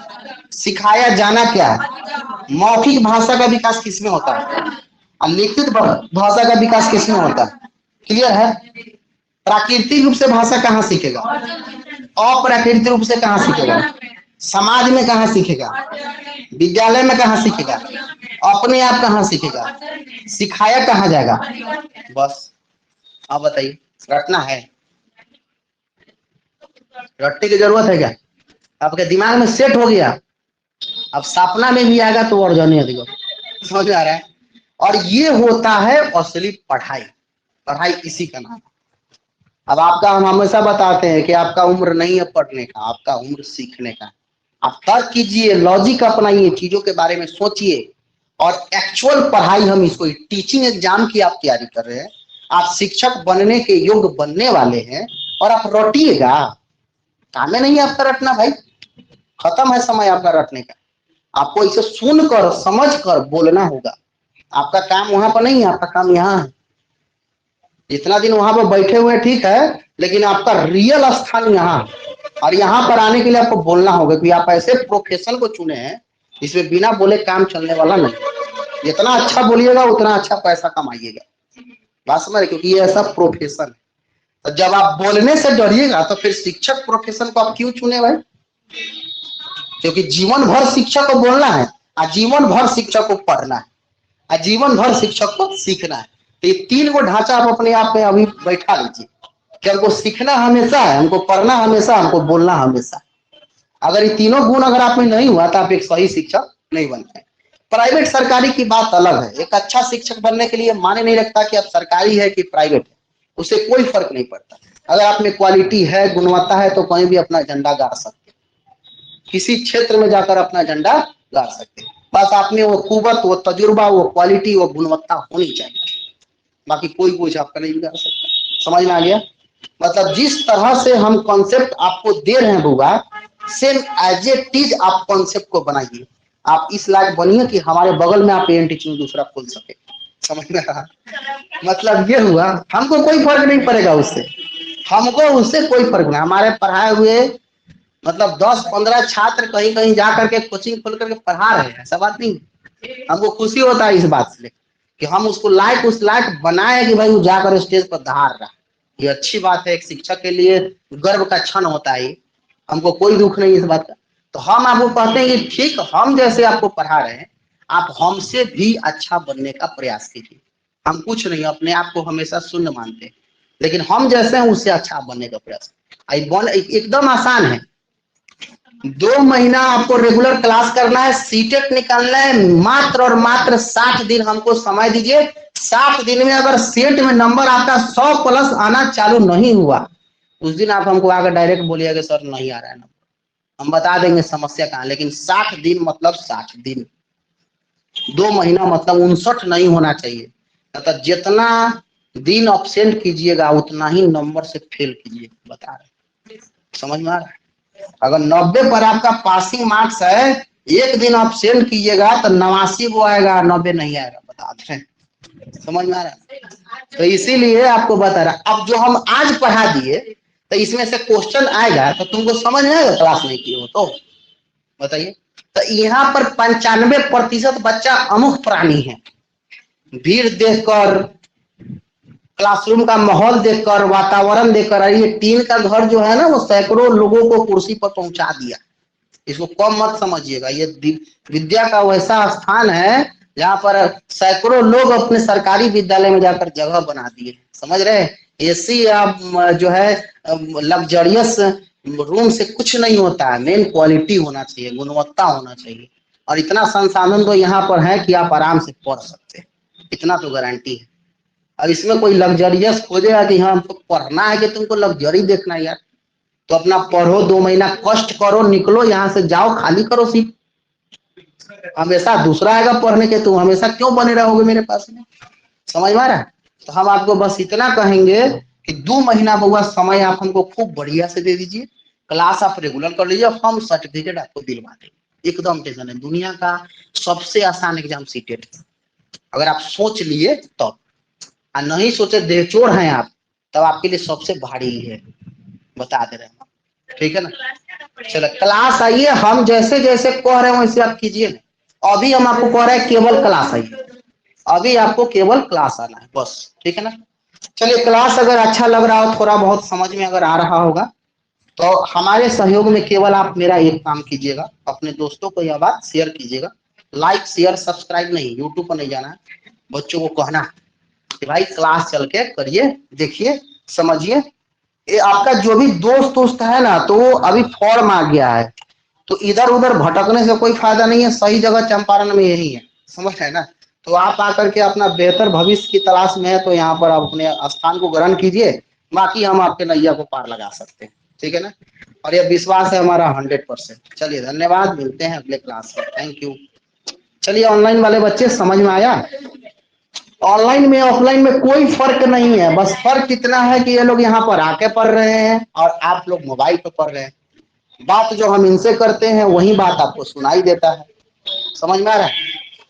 सिखाया जाना क्या है? मौखिक भाषा का विकास किसमें होता है और लिखित भाषा का विकास किसमें होता है? क्लियर है? प्राकृतिक रूप से भाषा कहाँ सीखेगा? अप्राकृतिक रूप से कहाँ सीखेगा? समाज में कहाँ सीखेगा? विद्यालय में कहाँ सीखेगा? अपने आप कहाँ सीखेगा? सिखाया कहाँ जाएगा? बस आप बताइए, रटना है? रटने की जरूरत है क्या? आपके दिमाग में सेट हो गया, अब सपना में भी आएगा तो और जाने अधिक समझ में आ रहा है। और ये होता है असली पढ़ाई। पढ़ाई इसी का नाम। अब आपका हम हमेशा बताते हैं कि आपका उम्र नहीं है पढ़ने का, आपका उम्र सीखने का। आप तर्क कीजिए, लॉजिक अपनाइए, चीजों के बारे में सोचिए और एक्चुअल पढ़ाई हम इसको टीचिंग एग्जाम की आप तैयारी कर रहे हैं, आप शिक्षक बनने के योग्य बनने वाले हैं और आप रटिएगा। काम नहीं है आपका रटना भाई, खत्म है समय आपका रटने का। आपको इसे सुनकर समझकर बोलना होगा। आपका काम वहां पर नहीं है, आपका काम यहाँ है। इतना दिन वहां पर बैठे हुए ठीक है, लेकिन आपका रियल स्थान यहाँ है। और यहाँ पर आने के लिए आपको बोलना होगा कि आप ऐसे प्रोफेशन को चुने हैं इसमें बिना बोले काम चलने वाला नहीं। जितना अच्छा बोलिएगा उतना अच्छा पैसा कमाइएगा, बात समझ? क्योंकि ये ऐसा प्रोफेशन है। तो जब आप बोलने से डरिएगा तो फिर शिक्षक प्रोफेशन को आप क्यों चुने भाई? क्योंकि जीवन भर शिक्षक को बोलना है, आजीवन भर शिक्षक को पढ़ना है, आजीवन भर शिक्षक को सीखना है। तो ये तीन को ढांचा आप अपने आप में अभी बैठा लीजिए कि हमको सीखना हमेशा है, हमको पढ़ना हमेशा, हमको बोलना हमेशा। अगर ये तीनों गुण अगर आप में नहीं हुआ तो आप एक सही शिक्षक नहीं बन पाए। प्राइवेट सरकारी की बात अलग है। एक अच्छा शिक्षक बनने के लिए माने नहीं रखता कि आप सरकारी है कि प्राइवेट है, उससे कोई फर्क नहीं पड़ता। अगर आप में क्वालिटी है, गुणवत्ता है तो कहीं भी अपना झंडा गाड़ सकते, किसी क्षेत्र में जाकर अपना झंडा गाड़ सकते। बस आप में वो कुवत, वो तजुर्बा, वो क्वालिटी, वो गुणवत्ता होनी चाहिए। बाकी कोई कुछ आपका नहीं बिगाड़ सकता। समझ में आ गया? मतलब जिस तरह से हम कॉन्सेप्ट आपको दे रहे हैं बुआ, सेम एज इट इज आप कॉन्सेप्ट को बनाइए। आप इस लायक बनिए कि हमारे बगल में आप एन टीचिंग दूसरा खोल सके। समझ में आ? मतलब ये हुआ, हमको कोई फर्क नहीं पड़ेगा उससे, हमको उससे कोई फर्क नहीं। हमारे पढ़ाए हुए मतलब 10-15 छात्र कहीं कहीं जा करके कोचिंग खोल करके पढ़ा रहे हैं, ऐसा बात नहीं। हमको खुशी होता है इस बात से कि हम उसको लायक उस लायक बनाए कि भाई वो जाकर स्टेज पर दहाड़ रहा। ये अच्छी बात है, एक शिक्षक के लिए गर्व का क्षण होता है। हमको कोई दुख नहीं इस बात का। तो हम आपको कहते हैं कि ठीक, हम जैसे आपको पढ़ा रहे हैं, आप हमसे भी अच्छा बनने का प्रयास कीजिए। हम कुछ नहीं, अपने आप को हमेशा शून्य मानते हैं, लेकिन हम जैसे हैं उससे अच्छा बनने का प्रयास। एकदम आसान है। 2 महीना आपको रेगुलर क्लास करना है, सीटेट निकालना है, मात्र और मात्र 60 दिन हमको समय दीजिए। 60 दिन में अगर सेट में नंबर आपका 100+ आना चालू नहीं हुआ, उस दिन आप हमको आकर डायरेक्ट बोलिएगा कि सर नहीं आ रहा है नंबर, हम बता देंगे समस्या कहाँ। लेकिन 60 दिन मतलब 60 दिन, 2 महीना मतलब 59 नहीं होना चाहिए। मतलब जितना दिन अब्सेंट कीजिएगा उतना ही नंबर से फेल कीजिए, बता रहे। समझ में आ रहा है? अगर 90 पर आपका पासिंग मार्क्स है, एक दिन अब्सेंट कीजिएगा तो 89 को आएगा, 90 नहीं आएगा, बता रहे। समझ में आ रहा है? तो इसीलिए आपको बता रहा। अब जो हम आज पढ़ा दिए तो इसमें से क्वेश्चन आएगा तो तुमको समझ में आएगा, क्लास नहीं किए हो तो बताइए। तो यहाँ पर 95% बच्चा अमुख प्राणी है। भीड़ देखकर, क्लासरूम का माहौल देखकर, वातावरण देखकर, ये टीन का घर जो है ना वो सैकड़ों लोगों को कुर्सी पर पहुंचा दिया। इसको कम मत समझिएगा, ये विद्या का वैसा स्थान है जहाँ पर सैकड़ों लोग अपने सरकारी विद्यालय में जाकर जगह बना दिए। समझ रहे? एसी जो है लग्जरियस रूम से कुछ नहीं होता है, मेन क्वालिटी होना चाहिए, गुणवत्ता होना चाहिए। और इतना संसाधन तो यहाँ पर है कि आप आराम से पढ़ सकते हैं, इतना तो गारंटी है। अब इसमें कोई लग्जरियस खोजेगा कि हाँ हमको पढ़ना है कि तुमको लग्जरी देखना है यार, तो अपना पढ़ो, 2 महीना कष्ट करो, निकलो यहाँ से, जाओ, खाली करो सीट। हमेशा दूसरा आएगा पढ़ने के, तुम हमेशा क्यों बने रहोगे मेरे पास में? समझ में आ रहा है? तो हम आपको बस इतना कहेंगे कि 2 महीना बुआ समय आप हमको खूब बढ़िया से दे दीजिए, क्लास आप रेगुलर कर लीजिए, हम सर्टिफिकेट आपको दिलवा देंगे। एकदम टेंशन है, दुनिया का सबसे आसान एग्जाम सीटेट। अगर आप सोच लिए तो, नहीं सोचे देहचोर हैं आप, तब आपके लिए सबसे भारी है। बता दे रहे हैं, ठीक है ना। चलो क्लास आइए, हम जैसे जैसे कह रहे हैं वैसे आप कीजिए ना। अभी हम आपको कह रहे हैं केवल क्लास आइए, अभी आपको केवल क्लास आना है बस, ठीक है ना। चलिए क्लास अगर अच्छा लग रहा हो, थोड़ा बहुत समझ में अगर आ रहा होगा, तो हमारे सहयोग में केवल आप मेरा एक काम कीजिएगा, अपने दोस्तों को यह बात शेयर कीजिएगा। लाइक शेयर सब्सक्राइब नहीं, यूट्यूब पर नहीं जाना है, बच्चों को कहना कि भाई क्लास चल के करिए, देखिए, समझिए। ये आपका जो भी दोस्त है ना, तो वो अभी फॉर्म आ गया है, तो इधर उधर भटकने से कोई फायदा नहीं है, सही जगह चंपारण में यही है, समझ रहे हैं ना। तो आप आकर के अपना बेहतर भविष्य की तलाश में है, तो यहाँ पर आप अपने स्थान को ग्रहण कीजिए, बाकी हम आपके नैया को पार लगा सकते हैं, ठीक है ना। और यह विश्वास है हमारा 100%। चलिए धन्यवाद, मिलते हैं अगले क्लास में, थैंक यू। चलिए ऑनलाइन वाले बच्चे समझ में आया, ऑनलाइन में ऑफलाइन में कोई फर्क नहीं है, बस फर्क इतना है कि ये लोग यहाँ पर आके पढ़ रहे हैं और आप लोग मोबाइल पर पढ़ रहे हैं। बात जो हम इनसे करते हैं वही बात आपको सुनाई देता है, समझ में आ रहा है।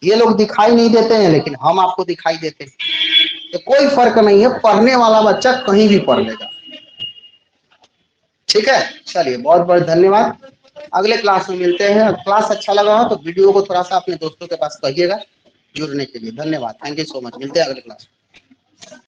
ये लोग दिखाई नहीं देते हैं, लेकिन हम आपको दिखाई देते हैं, तो कोई फर्क नहीं है, पढ़ने वाला बच्चा कहीं भी पढ़ लेगा, ठीक है। चलिए बहुत बहुत धन्यवाद, अगले क्लास में मिलते हैं। क्लास अच्छा लगा हो तो वीडियो को थोड़ा सा अपने दोस्तों के पास कहिएगा जुड़ने के लिए। धन्यवाद, थैंक यू सो मच, मिलते हैं अगले क्लास में।